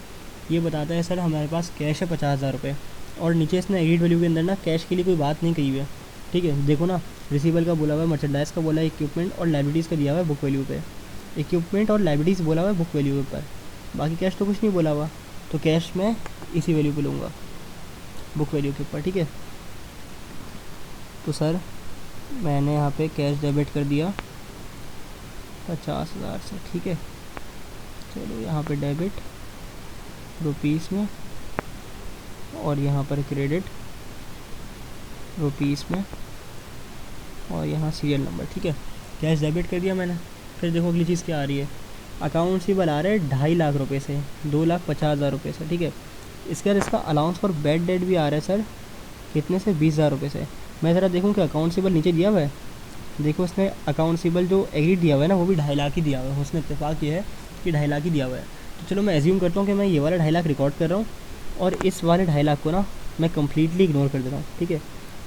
ये बताता है सर हमारे पास कैश है 50,000 रुपये, और नीचे इसने एग्रीड वैल्यू के अंदर ना कैश के लिए कोई बात नहीं कही हुई है, ठीक है देखो ना, रिसीवेबल का बोला हुआ है, मर्चेंडाइज़ का बोला है, इक्विपमेंट और लाइब्रेरीज़ का दिया हुआ है बुक वैल्यू पे, इक्विपमेंट और लाइब्रेरीज़ बोला हुआ है बुक वैल्यू के ऊपर, बाकी कैश तो कुछ नहीं बोला हुआ, तो कैश मैं इसी वैल्यू पे लूँगा बुक वैल्यू के ऊपर, ठीक है। तो सर मैंने यहाँ पे कैश डेबिट कर दिया 50,000 से, ठीक है। चलो यहाँ पे डेबिट रुपीस में, और यहाँ पर क्रेडिट रुपीस में, और यहाँ सीरियल नंबर, ठीक है। कैश डेबिट कर दिया मैंने। फिर देखो अगली चीज़ क्या आ रही है, अकाउंट रिसीवेबल आ रहा है 2.5 लाख रुपये से, 2,50,000 रुपये से, ठीक है। इसके बाद इसका अलाउंस फॉर बैड डेट भी आ रहा है सर, कितने से, 20,000 रुपये से। मैं ज़रा देखूँ कि अकाउंट रिसीवेबल नीचे दिया हुआ है, देखो इसने अकाउंट रिसीवेबल जो एग्रीड दिया हुआ है ना वो भी 2.5 लाख ही दिया हुआ है, उसने इत्तेफाक ये है कि 2.5 लाख ही दिया हुआ है। तो चलो मैं एज्यूम करता हूँ कि मैं ये वाला 2.5 लाख रिकॉर्ड कर रहा हूँ, और इस वाले 2.5 लाख को ना मैं कम्प्लीटली इग्नोर कर दे रहा हूँ, ठीक है।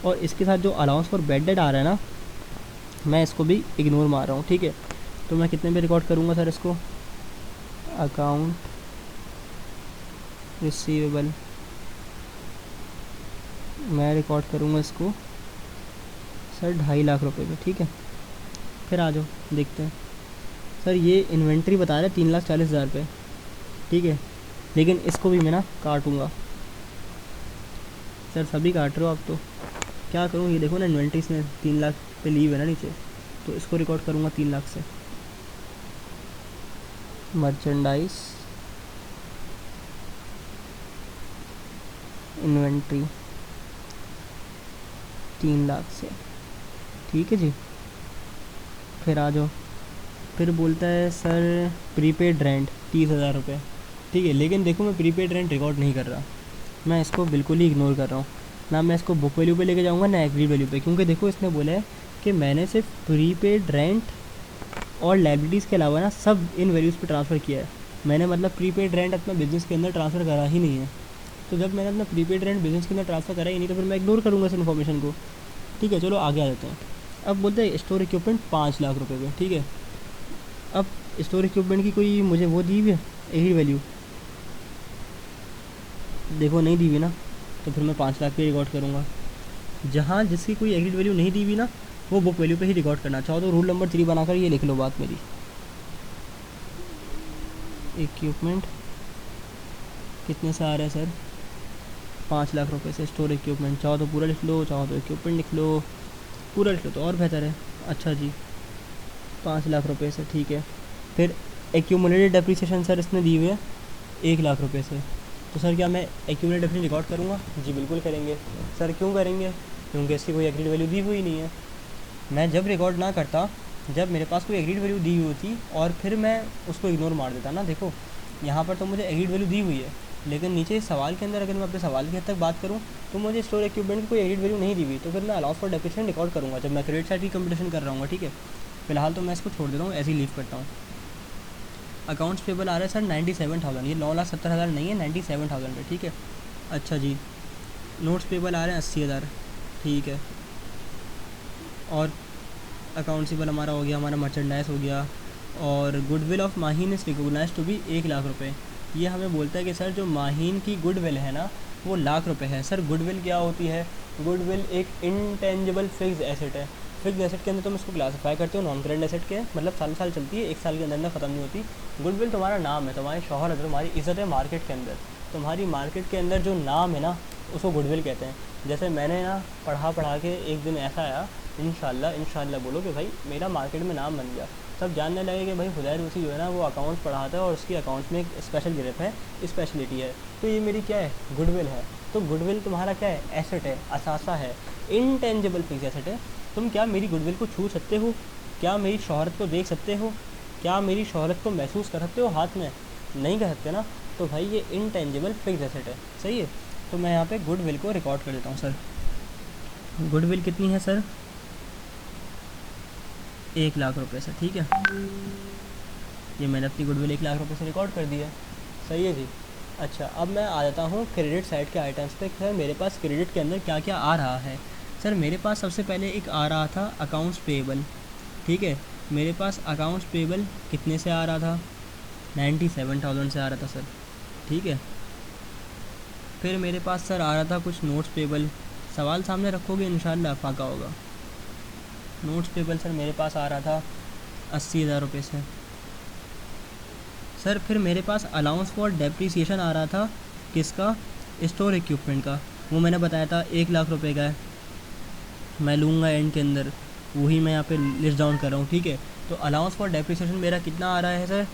और इसके साथ जो अलाउंस फॉर बैड डेट आ रहा है ना, मैं इसको भी इग्नोर मार रहा हूँ, ठीक है। तो मैं कितने पे रिकॉर्ड करूँगा सर इसको, अकाउंट रिसीवेबल मैं रिकॉर्ड करूँगा इसको सर 2.5 लाख रुपये में, ठीक है। फिर आ जाओ देखते हैं, सर ये इन्वेंट्री बता रहा है 3,40,000 रुपये, ठीक है, लेकिन इसको भी मैं ना काटूँगा। सर सभी काट रहे हो आप, तो क्या करूँ, ये देखो ना इन्वेंट्री इसने 3 लाख पे लीव है ना नीचे, तो इसको रिकॉर्ड करूँगा 3 लाख से। मर्चेंडाइज इन्वेंट्री 3 लाख से, ठीक है जी। फिर आ जाओ, फिर बोलता है सर प्रीपेड रेंट 30,000 रुपये, ठीक है, लेकिन देखो मैं प्रीपेड रेंट रिकॉर्ड नहीं कर रहा, मैं इसको बिल्कुल ही इग्नोर कर रहा हूँ, ना मैं इसको बुक वैल्यू पे लेके जाऊँगा ना एग्रीड वैल्यू पे, क्योंकि देखो इसने बोला है कि मैंने सिर्फ प्रीपेड रेंट और लाइब्रेरीज़ के अलावा ना सब इन वैल्यूज़ पे ट्रांसफ़र किया है। मैंने मतलब प्रीपेड रेंट अपना बिज़नेस के अंदर ट्रांसफ़र करा ही नहीं है, तो जब मैंने अपना प्रीपेड रेंट बिज़नेस के अंदर ट्रांसफ़र करा ही नहीं तो फिर मैं इग्नोर करूँगा इस इन्फॉर्मेशन को, ठीक है। चलो आगे आ जाते हैं। अब बोलते हैं स्टोर इक्विपमेंट 5 लाख रुपये पे, ठीक है। अब स्टोर इक्विपमेंट की कोई मुझे वो दी हुई है एग्रीड वैल्यू, देखो नहीं दी हुई ना, तो फिर मैं 5 लाख पे रिकॉर्ड करूँगा। जहाँ जिसकी कोई एग्रीड वैल्यू नहीं दी हुई ना, वो बुक वैल्यू पे ही रिकॉर्ड करना। चाहो तो रूल नंबर 3 बनाकर ये लिख लो बात मेरी, इक्विपमेंट कितने से आ रहा है सर, 5 लाख रुपये से स्टोर इक्विपमेंट, चाहो तो पूरा लिख लो, चाहो तो इक्विपमेंट लिख लो, पूरा लिख लो तो और बेहतर है। अच्छा जी 5 लाख रुपये से, ठीक है। फिर एक्यूमुलेटेड डेप्रिसिएशन सर इसने दी हुई है 1 लाख रुपये से, तो सर क्या मैं एक्यूमुलेटेड डेप्रिसिएशन रिकॉर्ड करूँगा? जी बिल्कुल करेंगे सर। क्यों करेंगे? क्योंकि इसकी कोई एग्रीड वैल्यू दी हुई नहीं है। मैं जब रिकॉर्ड ना करता, जब मेरे पास कोई एग्रीड वैल्यू दी हुई होती और फिर मैं उसको इग्नोर मार देता ना। देखो यहाँ पर तो मुझे एग्रीड वैल्यू दी हुई है, लेकिन नीचे सवाल के अंदर अगर मैं अपने सवाल की हद तक बात करूँ तो मुझे स्टोर इक्विपमेंट की कोई एग्रीड वैल्यू नहीं दी हुई, तो फिर मैं अलाउंस फॉर डेप्रिसिएशन रिकॉर्ड करूँगा जब मैं क्रेडिट साइड की कंपटीशन कर रहा हूँ, ठीक है। फिलहाल तो मैं इसको छोड़ देता हूँ, ऐसे ही लीव करता हूँ। अकाउंट्स पेबल आ रहा है सर 97,000, ये 9,70,000 नहीं है, 97,000 पे, ठीक है। अच्छा जी नोट्स पेबल आ रहे हैं 80,000, ठीक है। और अकाउंट पेबल हमारा हो गया, हमारा मर्चेंडाइज हो गया, और goodwill of Maheen is recognised to be 1 lakh रुपये। ये हमें बोलता है कि सर जो माहीन की गुडविल है ना वो 1 लाख रुपये है। सर गुडविल क्या होती है? गुडविल एक इंटेंजिबल फिक्स एसेट है। फिक्स एसेट के अंदर तुम इसको क्लासीफाई करते हो नॉन करेंट एसेट के, मतलब साल चलती है, 1 साल के अंदर अंदर ख़त्म नहीं होती। गुडविल तुम्हारा नाम है, तुम्हारी शोहरत है, तुम्हारी इज़्ज़त है मार्केट के अंदर। तुम्हारी मार्केट के अंदर जो नाम है ना उसको गुडविल कहते हैं। जैसे मैंने ना पढ़ा के एक दिन ऐसा आया, इंशाल्लाह बोलो कि भाई मेरा मार्केट में नाम बन गया, सब जानने लगे कि भाई हुदैर उसी जो है ना वो अकाउंट्स पढ़ाता है और उसकी अकाउंट्स में एक स्पेशल ग्रिप है, स्पेशलिटी है। तो ये मेरी क्या है, गुडविल है। तो गुडविल तुम्हारा क्या है, एसेट है, असासा है, इनटेंजिबल फिक्स एसेट है। तुम क्या मेरी गुडविल को छू सकते हो? क्या मेरी शोहरत को देख सकते हो? क्या मेरी शोहरत को महसूस कर सकते हो हाथ में? नहीं कर सकते ना। तो भाई ये इनटेंजिबल फिक्स एसेट है, सही है। तो मैं यहाँ पे गुडविल को रिकॉर्ड कर देता हूँ सर। गुडविल कितनी है सर? 1,00,000 रुपये से, ठीक है। ये मैंने अपनी गुडविल 1,00,000 रुपये से रिकॉर्ड कर दिया, सही है जी। अच्छा, अब मैं आ जाता हूँ क्रेडिट साइड के आइटम्स पे। सर मेरे पास क्रेडिट के अंदर क्या क्या आ रहा है? सर मेरे पास सबसे पहले एक आ रहा था अकाउंट्स पेएबल, ठीक है। मेरे पास अकाउंट्स पेएबल कितने से आ रहा था? 97,000 से आ रहा था सर, ठीक है। फिर मेरे पास सर आ रहा था कुछ नोट्स पेएबल। सवाल सामने रखोगे इंशाल्लाह फाका होगा। नोट्स पेएबल सर मेरे पास आ रहा था 80,000 रुपये से। सर फिर मेरे पास अलाउंस फॉर डेप्रीसिएशन आ रहा था, किसका? स्टोर इक्विपमेंट का। वो मैंने बताया था 1,00,000 रुपये का है, मैं लूँगा एंड के अंदर, वही मैं यहाँ पे लिस्ट डाउन कर रहा हूँ, ठीक है। तो अलाउंस फॉर डेप्रीसिएशन मेरा कितना आ रहा है सर?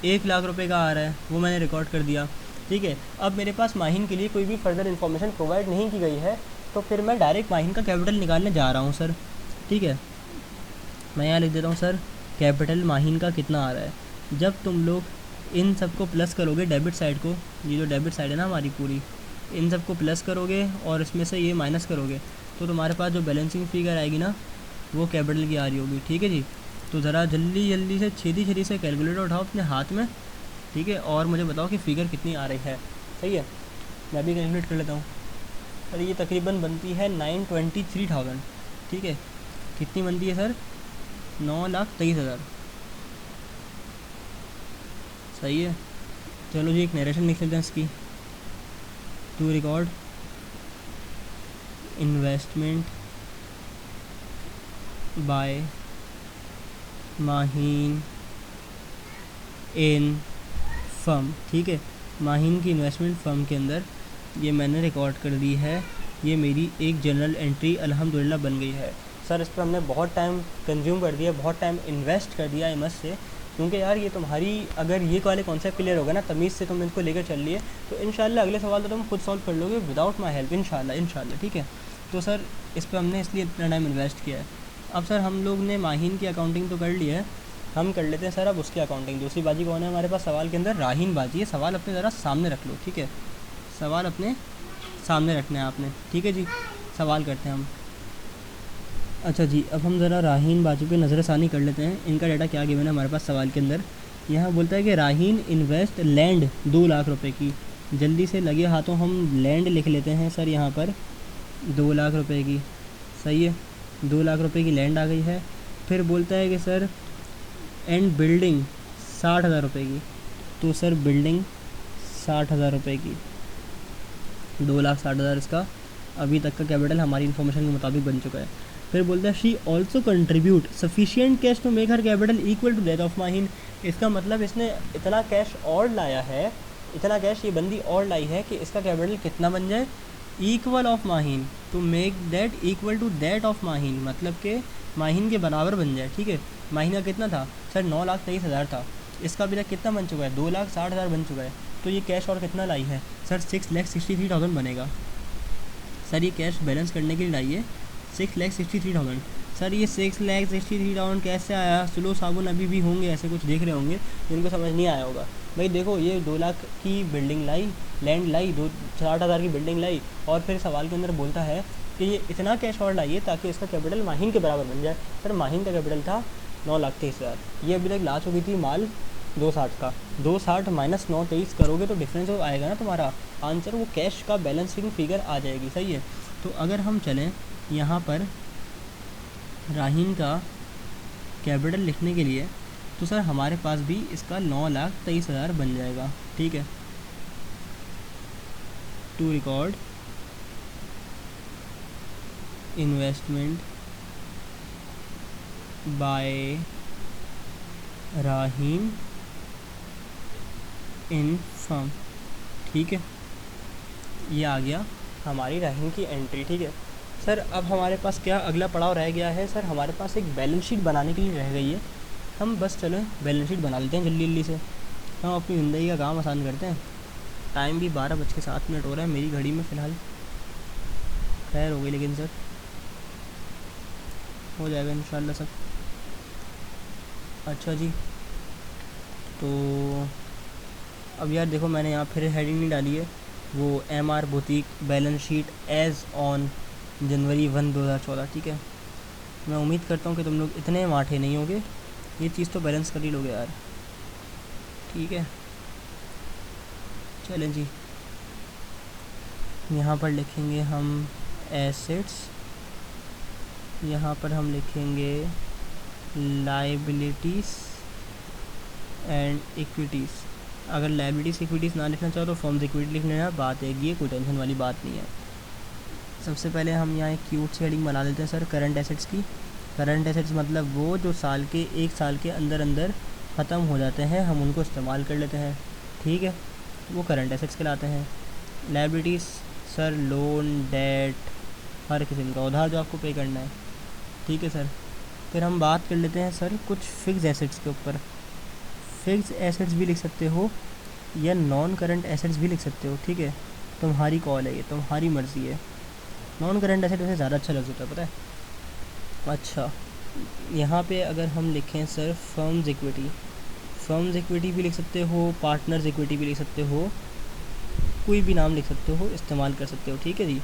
1,00,000 रुपये का आ रहा है, वो मैंने रिकॉर्ड कर दिया, ठीक है। अब मेरे पास माहिन के लिए कोई भी फर्दर इन्फॉर्मेशन प्रोवाइड नहीं की गई है, तो फिर मैं डायरेक्ट माहिन का कैपिटल निकालने जा रहा हूँ सर, ठीक है। मैं यहाँ लिख देता हूँ सर, कैपिटल माहिन का कितना आ रहा है। जब तुम लोग इन सबको प्लस करोगे, डेबिट साइड को, ये जो डेबिट साइड है ना हमारी पूरी, इन सबको प्लस करोगे और इसमें से ये माइनस करोगे, तो तुम्हारे पास जो बैलेंसिंग फिगर आएगी ना वो कैपिटल की आ रही होगी, ठीक है जी। तो ज़रा जल्दी से छेदी से कैलकुलेटर उठाओ अपने हाथ में, ठीक है, और मुझे बताओ कि फ़िगर कितनी आ रही है, सही है। मैं भी कैलकुलेट कर लेता हूँ। सर ये तकरीबन बनती है 923,000, ठीक है। कितनी बनती है सर? 9,23,000, सही है। चलो जी एक नरेशन लिख लेते हैं इसकी। To record investment by Maheen in firm, ठीक है। माहीन की इन्वेस्टमेंट फर्म के अंदर ये मैंने रिकॉर्ड कर दी है। ये मेरी एक जनरल एंट्री अल्हम्दुलिल्लाह बन गई है। सर इस पर हमने बहुत टाइम कंज्यूम कर दिया, बहुत टाइम इन्वेस्ट कर दिया एमएस से, क्योंकि यार ये तुम्हारी अगर ये वाले कॉन्सेप्ट क्लियर होगा ना, तमीज़ से तुम इनको लेकर चल लिए, तो इंशाल्लाह अगले सवाल तो तुम खुद सॉल्व कर लोगे विदाउट माई हेल्प, इंशाल्लाह, ठीक है। तो सर इस पर हमने इसलिए इतना टाइम इन्वेस्ट किया है। अब सर हम लोग ने माहीन की अकाउंटिंग तो कर ली है, हम कर लेते हैं सर अब उसकी अकाउंटिंग। दूसरी बाजी कौन है हमारे पास सवाल के अंदर? राहीन बाजी है। सवाल अपने ज़रा सामने रख लो, ठीक है। सवाल अपने सामने रखना है आपने, ठीक है जी। सवाल करते हैं हम। अच्छा जी, अब हम ज़रा राहीन बाजी पे नज़रसानी कर लेते हैं। इनका डाटा क्या गिवन है हमारे पास सवाल के अंदर? यहाँ बोलता है कि राहीन इन्वेस्ट लैंड 2,00,000 रुपये की। जल्दी से लगे हाथों हम लैंड लिख लेते हैं सर यहाँ पर 2,00,000 रुपये की, सही है। 2,00,000 रुपये की लैंड आ गई है। फिर बोलता है कि सर एंड बिल्डिंग 60,000 रुपये की। तो सर बिल्डिंग 60,000 रुपये की, 2,60,000 इसका अभी तक का कैपिटल हमारी इन्फॉर्मेशन के मुताबिक बन चुका है। फिर बोलता है she also contribute sufficient cash to make her capital equal to that of Maheen. इसका मतलब इसने इतना कैश और लाया है, इतना कैश ये बंदी और लाई है कि इसका कैपिटल कितना बन जाए? Equal of Maheen, to make that equal to that of Maheen, मतलब कि माहीन के बराबर बन जाए, ठीक है। माहीन का कितना था सर? 9,23,000 था। इसका अभी तक कितना बन चुका है? 2,60,000 बन चुका है। तो ये कैश और कितना लाई है सर? 6,63,000 बनेगा सर। ये कैश बैलेंस करने के लिए लाई है 6,63,000। सर ये 6,63,000 कैसे आया? स्लो साबुन अभी भी होंगे ऐसे कुछ देख रहे होंगे जिनको समझ नहीं आया होगा। भाई देखो, ये 2,00,000 की बिल्डिंग लाई, लैंड लाई, 60,000 की बिल्डिंग लाई, और फिर सवाल के अंदर बोलता है कि ये इतना कैश और लाइए ताकि इसका कैपिटल माहीन के बराबर बन जाए। सर माहीन का कैपिटल था 9,23,000, ये अभी तक ला चुकी थी माल 2,60 का। 2,60 माइनस 9,23 करोगे तो डिफरेंस जो आएगा ना तुम्हारा आंसर, वो कैश का बैलेंसिंग फिगर आ जाएगी, सही है। तो अगर हम चलें यहाँ पर राहीन का कैपिटल लिखने के लिए, तो सर हमारे पास भी इसका 9,23,000 बन जाएगा, ठीक है। टू रिकॉर्ड इन्वेस्टमेंट बाय राहीन इन फर्म, ठीक है, ये आ गया हमारी रैंक की एंट्री, ठीक है सर। अब हमारे पास क्या अगला पड़ाव रह गया है सर, हमारे पास एक बैलेंस शीट बनाने के लिए रह गई है। हम बस चलो बैलेंस शीट बना लेते हैं जल्दी जल्दी से, हम अपनी ज़िंदगी का काम आसान करते हैं। टाइम भी 12:07 हो रहा है मेरी घड़ी में फ़िलहाल, खैर हो गई लेकिन सर हो जाएगा इंशाल्लाह सब। अच्छा जी, तो अब यार देखो मैंने यहाँ फिर हेडिंग नहीं डाली है, वो MR boutique balance sheet as on January 1, 2014, ठीक है। मैं उम्मीद करता हूँ कि तुम लोग इतने माठे नहीं होगे, ये चीज़ तो बैलेंस कर ही लोगे यार, ठीक है। चलें जी, यहाँ पर लिखेंगे हम एसेट्स, यहाँ पर हम लिखेंगे लाइबिलिटीज़ एंड इक्विटीज़। अगर लाइबिलिटीज़ इक्विटीज़ ना लिखना चाहो तो फॉर्म्स इक्विटी लिख लेना, बात है ये कोई टेंशन वाली बात नहीं है। सबसे पहले हम यहाँ एक क्यूट सी हेडिंग बना लेते हैं सर करंट एसेट्स की। करंट एसेट्स मतलब वो जो एक साल के अंदर अंदर ख़त्म हो जाते हैं, हम उनको इस्तेमाल कर लेते हैं, ठीक है, वो करंट एसेट्स कहलाते हैं। लाइबिलिटीज़ सर लोन डेट हर किस्म का उधार जो आपको पे करना है, ठीक है सर। फिर हम बात कर लेते हैं सर कुछ फिक्स एसेट्स के ऊपर। फिक्स एसेट्स भी लिख सकते हो या नॉन करंट एसेट्स भी लिख सकते हो, ठीक है, तुम्हारी कॉल है, ये तुम्हारी मर्ज़ी है। नॉन करंट एसेट वैसे ज़्यादा अच्छा लग जाता है, पता है। अच्छा, यहाँ पे अगर हम लिखें sir firms equity, firms equity भी लिख सकते हो, पार्टनर्स इक्विटी भी लिख सकते हो, कोई भी नाम लिख सकते हो, इस्तेमाल कर सकते हो, ठीक है जी।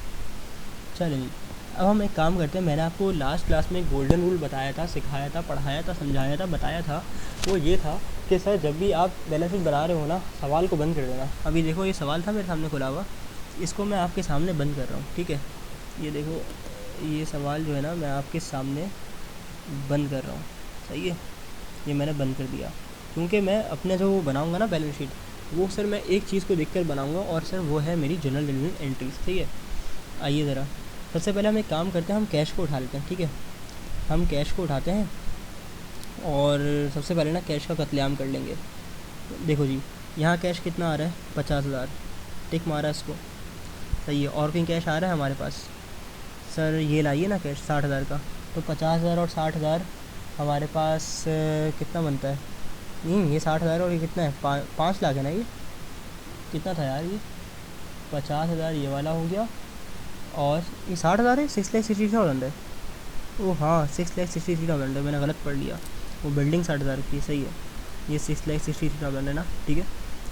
चलिए जी, अब हम एक काम करते हैं। मैंने आपको लास्ट क्लास में गोल्डन रूल बताया था, सिखाया था, पढ़ाया था, समझाया था, बताया था। वो ये था कि सर जब भी आप बैलेंस शीट बना रहे हो ना, सवाल को बंद कर देना। अभी देखो ये सवाल था मेरे सामने खुला हुआ, इसको मैं आपके सामने बंद कर रहा हूँ, ठीक है। ये देखो ये सवाल जो है ना मैं आपके सामने बंद कर रहा हूँ, सही है, ये मैंने बंद कर दिया। क्योंकि मैं अपने जो बनाऊँगा ना बैलेंस शीट, वो सर मैं एक चीज़ को देखकर बनाऊँगा, और सर वो है मेरी जनरल एंट्रीज, ठीक है। आइए ज़रा सबसे पहले हम एक काम करते हैं, हम कैश को उठा लेते हैं, ठीक है। हम कैश को उठाते हैं और सबसे पहले ना कैश का कत्लेआम कर लेंगे। देखो जी, यहाँ कैश कितना आ रहा है, 50,000, टिक मारा इसको, सही है। और कहीं कैश आ रहा है हमारे पास सर, ये लाइए ना कैश 60,000 का, तो 50,000 और 60,000 हमारे पास कितना बनता है। नहीं, ये 60,000 और ये कितना है, 5 लाख है ना, ये कितना था यार, ये 50,000 ये वाला हो गया, और ये 60,000 है, 6,63,000 है। ओ हाँ, 6,63,000 है, मैंने गलत पढ़ लिया, वो बिल्डिंग 60,000 की, सही है। ये 6,63,000 है ना, ठीक है।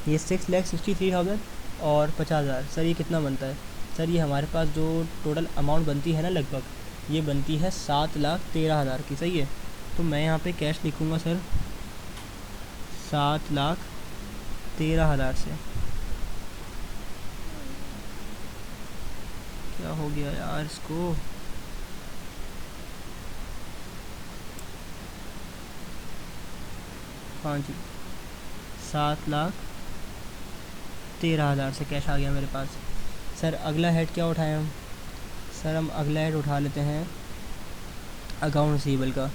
ये 6,63,000 और 50,000, सर ये कितना बनता है। सर ये हमारे पास जो टोटल अमाउंट बनती है ना, लगभग ये बनती है 7,13,000 की, सही है। तो मैं यहाँ पे कैश लिखूँगा सर 7,13,000 से। क्या हो गया यार इसको, हाँ जी, 7,13,000 से कैश आ गया मेरे पास। सर अगला हेड क्या उठाएं हम, सर हम अगला हेड उठा लेते हैं अकाउंट रिसीवेबल का।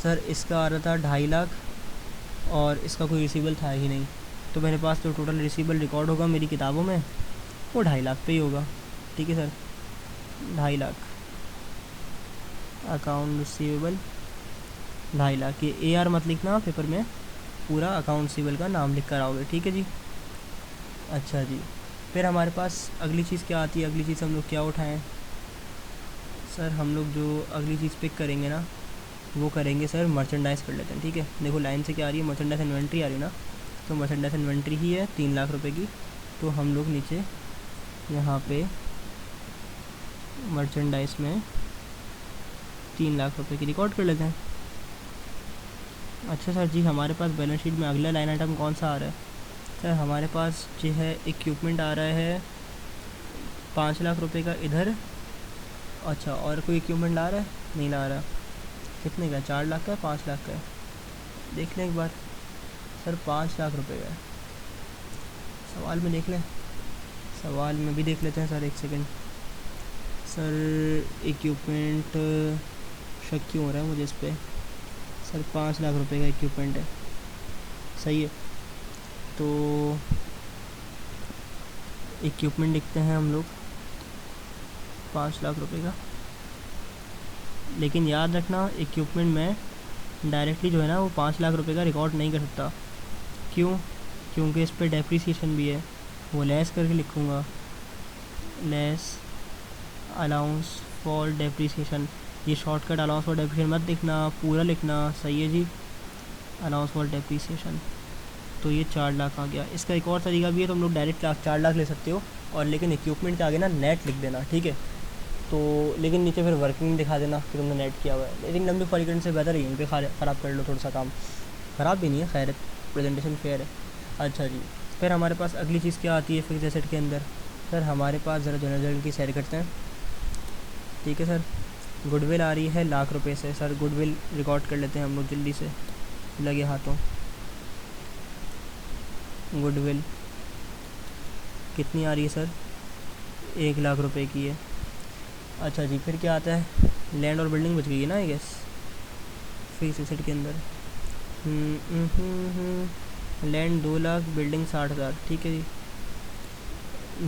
सर इसका आ रहा था 2.5 लाख, और इसका कोई रिसीवेबल था ही नहीं, तो मेरे पास जो टोटल रिसीवेबल रिकॉर्ड होगा मेरी किताबों में वो 2.5 लाख पे ही होगा, ठीक है sir. 2.5 lakh account receivable 2.5 lakh, ये AR मत लिखना पेपर में, पूरा अकाउंट रिसीवेबल का नाम लिख कर आओगे, ठीक है जी। अच्छा जी, फिर हमारे पास अगली चीज़ क्या आती है, अगली चीज़ हम लोग क्या उठाएं। सर हम लोग जो अगली चीज़ पिक करेंगे ना, वो करेंगे सर मर्चेंडाइज़ कर लेते हैं, ठीक है। देखो लाइन से क्या आ रही है, मर्चेंडाइज इन्वेंट्री आ रही है ना, तो मर्चेंडाइज इन्वेंट्री ही है 3 लाख रुपए की, तो हम लोग नीचे यहाँ पे मर्चेंडाइज में 3 लाख रुपए की रिकॉर्ड कर लेते हैं। अच्छा सर जी, हमारे पास बैलेंस शीट में अगला लाइन आइटम कौन सा आ रहा है। सर हमारे पास जो है इक्विपमेंट आ रहा है 5 लाख रुपए का इधर। अच्छा, और कोई इक्विपमेंट ला रहा है, नहीं ला रहा। कितने का, 4 लाख का है, 5 लाख का है, देख लें एक बार। सर 5 लाख रुपए का है, सवाल में देख लें, सवाल में भी देख लेते हैं सर, एक सेकंड। सर इक्विपमेंट शक क्यों हो रहा है मुझे इस पर। सर 5 लाख रुपए का इक्विपमेंट है, सही है। तो इक्विपमेंट लिखते हैं हम लोग 5 लाख रुपए का। लेकिन याद रखना इक्विपमेंट में डायरेक्टली जो है ना वो 5 लाख रुपए का रिकॉर्ड नहीं कर सकता। क्यों? क्योंकि इस पर डेप्रीसिएशन भी है। वो लेस करके लिखूँगा, लेस अलाउंस फॉर डेप्रीसिएशन। ये शॉर्टकट अलाउंस फॉर डेप्रीसिएशन मत लिखना, पूरा लिखना, सही है जी। अलाउंस फॉर डेप्रीसिएशन, तो ये 4 लाख आ गया। इसका एक और तरीका भी है, तो हम लोग डायरेक्ट 4 लाख ले सकते हो, और लेकिन इक्विपमेंट के आगे ना नेट लिख देना, ठीक है। तो लेकिन नीचे फिर वर्किंग दिखा देना कि तुमने नेट किया हुआ है। लेकिन लंबी फॉरिकन से बेहतर यहीं पे ख़राब कर लो थोड़ा सा काम। ख़राब भी नहीं है, खैर प्रेजेंटेशन फेयर है। अच्छा जी, फिर हमारे पास अगली चीज़ क्या आती है फिक्स एसेट के अंदर? सर हमारे पास ज़रा जनरल की सैर करते हैं, ठीक है सर। गुडविल आ रही है लाख रुपए से। सर गुडविल रिकॉर्ड कर लेते हैं हम लोग जल्दी से, लगे हाथों। गुडविल कितनी आ रही है सर? 1 लाख रुपए की है। अच्छा जी, फिर क्या आता है? लैंड और बिल्डिंग बच गई है ना आई गेस फिक्स एसेट के अंदर। लैंड 2 लाख, बिल्डिंग 60,000, ठीक है जी।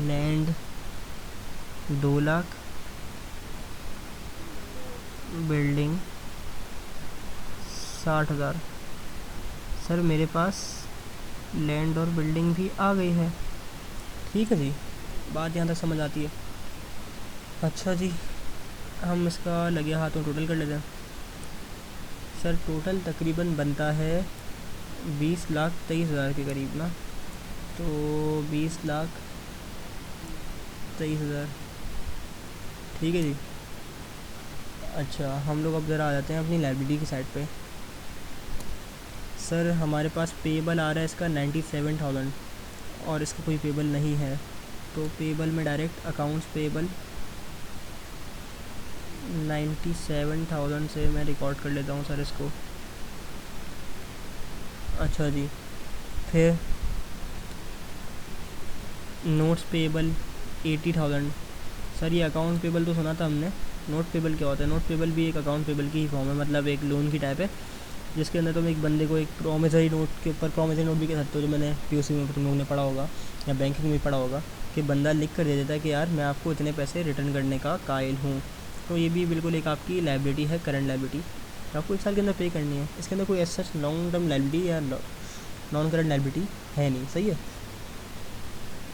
Land 2 lakh, building 60,000। सर मेरे पास लैंड और बिल्डिंग भी आ गई है, ठीक है जी। बात यहाँ तक समझ आती है। अच्छा जी, हम इसका लगे हाथों टोटल कर लेते हैं। सर टोटल तकरीबन बनता है 20,23,000 के करीब ना, तो 20,23,000, ठीक है जी। अच्छा, हम लोग अब ज़रा आ जाते हैं अपनी लाइब्रेरी की साइड पे। सर हमारे पास पेबल आ रहा है इसका 97,000, और इसका कोई पेबल नहीं है, तो पेबल में डायरेक्ट अकाउंट्स पेबल 97,000 से मैं रिकॉर्ड कर लेता हूँ सर इसको। अच्छा जी, फिर नोट्स पेबल 80,000। सर ये अकाउंट पेबल तो सुना था हमने, नोट पेबल क्या होता है? नोट पेबल भी एक अकाउंट पेबल की ही फॉर्म है, मतलब एक लोन की टाइप है, जिसके अंदर तुम एक बंदे को एक प्रोमिसरी नोट के ऊपर, प्रोमिसरी नोट भी कह सकते हो, जो मैंने पीयूसी में तुम लोगों ने पढ़ा होगा या बैंकिंग में पढ़ा होगा, कि बंदा लिख कर दे देता है कि यार मैं आपको इतने पैसे रिटर्न करने का कायल हूँ। तो ये भी बिल्कुल एक आपकी लाइबिलिटी है, करंट लाइबिलिटी, आपको 1 साल के अंदर पे करनी है। इसके अंदर कोई ऐसा लॉन्ग टर्म लाइबिलिटी या नॉन करंट लाइबिलिटी है नहीं, सही है।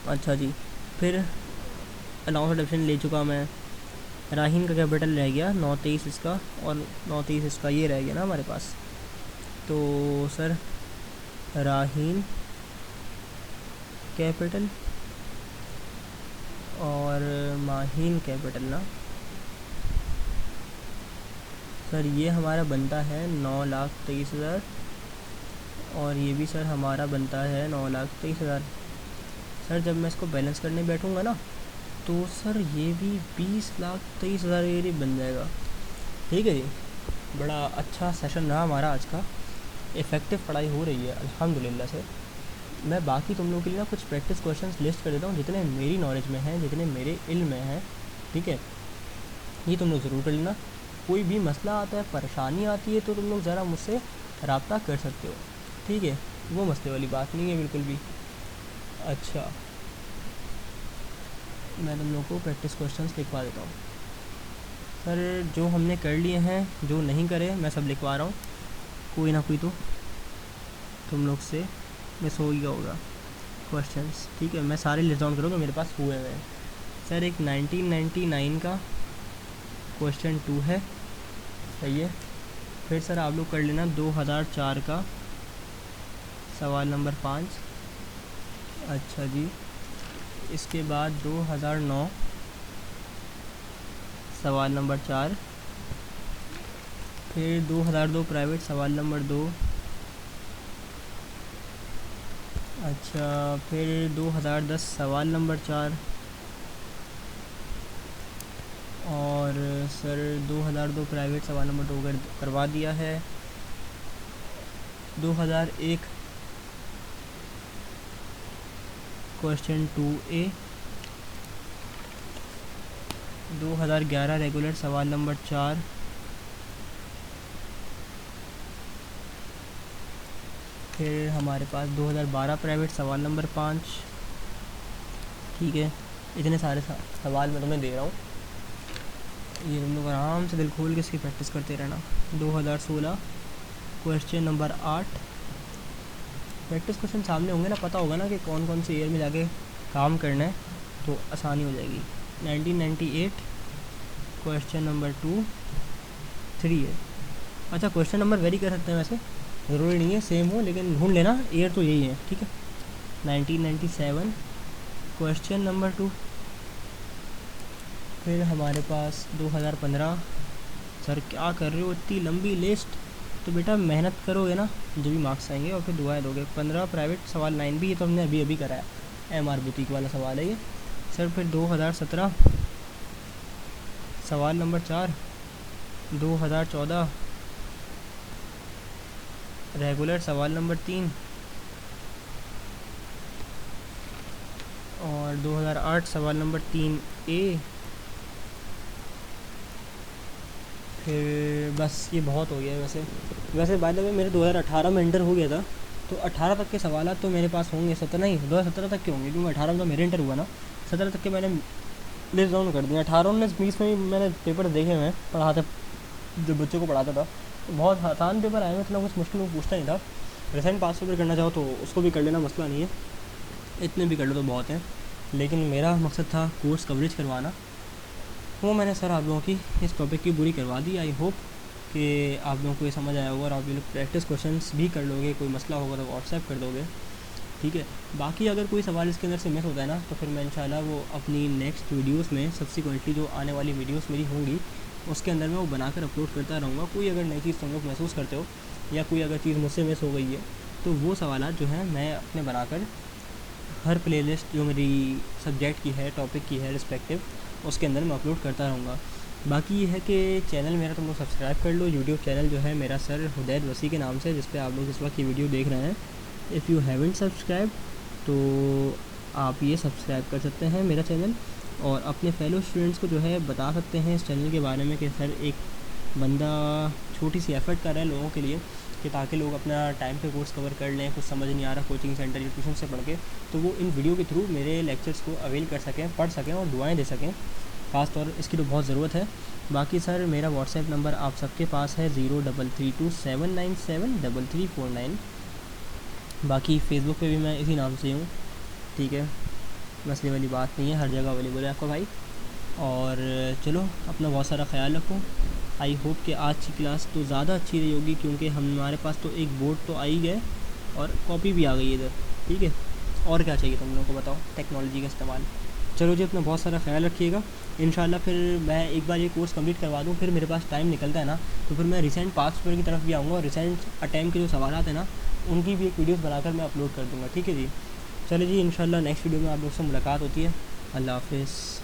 अच्छा जी, फिर अलाउंस ऑफ डेप्रिसिएशन ले चुका मैं। राहीन का कैपिटल रह गया 923 इसका, और 923 इसका, ये रह गया ना हमारे पास। तो सर राहीन कैपिटल और माहीन कैपिटल ना, सर ये हमारा बनता है 9,23,000, और ये भी सर हमारा बनता है 9,23,000। सर जब मैं इसको बैलेंस करने बैठूँगा ना, तो सर ये भी 20,23,000 ये बन जाएगा, ठीक है जी। बड़ा अच्छा सेशन रहा हमारा आज का, इफ़ेक्टिव पढ़ाई हो रही है अल्हम्दुलिल्लाह से। मैं बाकी तुम लोगों के लिए ना कुछ प्रैक्टिस क्वेश्चंस लिस्ट कर देता हूँ, जितने मेरी नॉलेज में हैं, जितने मेरे इल्म में हैं, ठीक है। ये तुम लोग ज़रूर कर लेना। कोई भी मसला आता है, परेशानी आती है, तो तुम लोग ज़रा मुझसे रब्ता कर सकते हो, ठीक है। वो मसले वाली बात नहीं है बिल्कुल भी। अच्छा, मैं तुम लोग को प्रैक्टिस क्वेश्चंस लिखवा देता हूँ। सर जो हमने कर लिए हैं, जो नहीं करे मैं सब लिखवा रहा हूँ, कोई ना कोई तो तुम लोग से मिस हो गया होगा क्वेश्चंस, ठीक है। मैं सारे लिस्ट डाउन करूँगा, मेरे पास हुए हुए हैं। सर एक 1999 का क्वेश्चन 2 है, सही है। फिर सर आप लोग कर लेना 2004 का सवाल नंबर 5। अच्छा जी, इसके बाद 2009 सवाल नंबर 4। फिर 2002 प्राइवेट सवाल नंबर 2। अच्छा, फिर 2010 सवाल नंबर 4। और सर 2002 प्राइवेट सवाल नंबर 2 करवा दिया है। 2001 क्वेश्चन 2A। 2011 रेगुलर सवाल नंबर 4। फिर हमारे पास 2012 प्राइवेट सवाल नंबर 5, ठीक है। इतने सारे सवाल मैं तुम्हें दे रहा हूँ, ये तुम लोग आराम से दिल खोल के इसकी प्रैक्टिस करते रहना। 2016 क्वेश्चन नंबर 8। प्रैक्टिस क्वेश्चन सामने होंगे ना, पता होगा ना कि कौन कौन से ईयर में जाके काम करना है, तो आसानी हो जाएगी। 1998 क्वेश्चन नंबर 2 3 है। अच्छा, क्वेश्चन नंबर वेरी कर सकते हैं वैसे, ज़रूरी नहीं है सेम हो, लेकिन ढूंढ लेना ईयर तो यही है, ठीक है। 1997 क्वेश्चन नंबर 2। फिर हमारे पास 2015। सर क्या कर रहे हो, इतनी लंबी लिस्ट? तो बेटा मेहनत करोगे ना जो भी मार्क्स आएंगे, और फिर दुआएं दोगे। 15 प्राइवेट सवाल 9 भी, ये तो हमने अभी अभी कराया, MR बुटीक वाला सवाल है ये सर। फिर 2017 सवाल नंबर 4। 2014 रेगुलर सवाल नंबर 3। और 2008 सवाल नंबर 3A। फिर बस ये बहुत हो गया वैसे बाय द वे मेरे 2018 में इंटर हो गया था, तो 18 तक के सवाल तो मेरे पास होंगे। 17 नहीं, 2017 तक के होंगे, क्योंकि 18 में तो मेरे इंटर हुआ ना। 17 तक के मैंने लिस्ट डाउन कर दिया। 18 19 20 में भी मैंने पेपर देखे हुए, पढ़ाते जब बच्चों को पढ़ाता था, तो बहुत आसान पेपर आए हुए, इतना कुछ मुश्किल में पूछता नहीं था। रिसेंट पास पेपर करना चाहो तो उसको भी कर लेना, मसला नहीं है, इतने भी कर लो तो बहुत है। लेकिन मेरा मकसद था कोर्स कवरेज करवाना, वो मैंने सर आप लोगों की इस टॉपिक की पूरी करवा दी। आई होप कि आप लोगों को ये समझ आया होगा और आप लोग प्रैक्टिस क्वेश्चंस भी कर लोगे। कोई मसला होगा तो व्हाट्सएप कर दोगे, ठीक है। बाकी अगर कोई सवाल इसके अंदर से मिस होता है ना, तो फिर मैं इंशाल्लाह वो अपनी नेक्स्ट वीडियोस में सब्सिक्वेंटली जो आने वाली वीडियोस मेरी होंगी उसके अंदर मैं वो बनाकर अपलोड करता रहूँगा। कोई अगर नई चीज़ तुम लोग महसूस करते हो या कोई अगर चीज़ मुझसे मिस हो गई है, तो वो सवाल जो हैं मैं अपने बनाकर हर प्लेलिस्ट जो मेरी सब्जेक्ट की है, टॉपिक की है रिस्पेक्टिव, उसके अंदर मैं अपलोड करता रहूँगा। बाकी ये है कि चैनल मेरा तुम लोग सब्सक्राइब कर लो। यूट्यूब चैनल जो है मेरा सर हुदैद वसी के नाम से, जिस पे आप लोग इस वक्त ये वीडियो देख रहे हैं। इफ़ यू हैवेंट सब्सक्राइब तो आप ये सब्सक्राइब कर सकते हैं मेरा चैनल, और अपने फेलो स्टूडेंट्स को जो है बता सकते हैं इस चैनल के बारे में कि सर एक बंदा छोटी सी एफ़र्ट कर रहा है लोगों के लिए, कि ताकि लोग अपना टाइम पे कोर्स कवर कर लें। कुछ समझ नहीं आ रहा कोचिंग सेंटर या ट्यूशन से पढ़ के, तो वो इन वीडियो के थ्रू मेरे लेक्चर्स को अवेल कर सकें, पढ़ सकें और दुआएं दे सकें। ख़ास तौर इसकी तो बहुत ज़रूरत है। बाकी सर मेरा व्हाट्सएप नंबर आप सबके पास है 0332797349। बाकी फ़ेसबुक पे भी मैं इसी नाम से हूँ, ठीक है, मसले वाली बात नहीं है, हर जगह अवेलेबल है आपका भाई। और चलो अपना बहुत सारा ख्याल रखो। आई होप कि आज की क्लास तो ज़्यादा अच्छी रही होगी, क्योंकि हमारे पास तो एक बोर्ड तो आ ही गए और कॉपी भी आ गई इधर, ठीक है। और क्या चाहिए तुम लोगों को, बताओ, टेक्नोलॉजी का इस्तेमाल। चलो जी, अपना बहुत सारा ख्याल रखिएगा। इंशाल्लाह फिर मैं एक बार ये कोर्स कंप्लीट करवा दूँ, फिर मेरे पास टाइम निकलता है ना, तो फिर मैं रिसेंट पास्ट पेपर की तरफ भी आऊँगा, और रिसेंट अटैम्प्ट के जो सवाल हैं ना उनकी भी एक वीडियोस बनाकर मैं अपलोड कर दूँगा, ठीक है जी। चलो जी, इंशाल्लाह नेक्स्ट वीडियो में आप लोग से मुलाकात होती है। अल्लाह हाफ़िज़।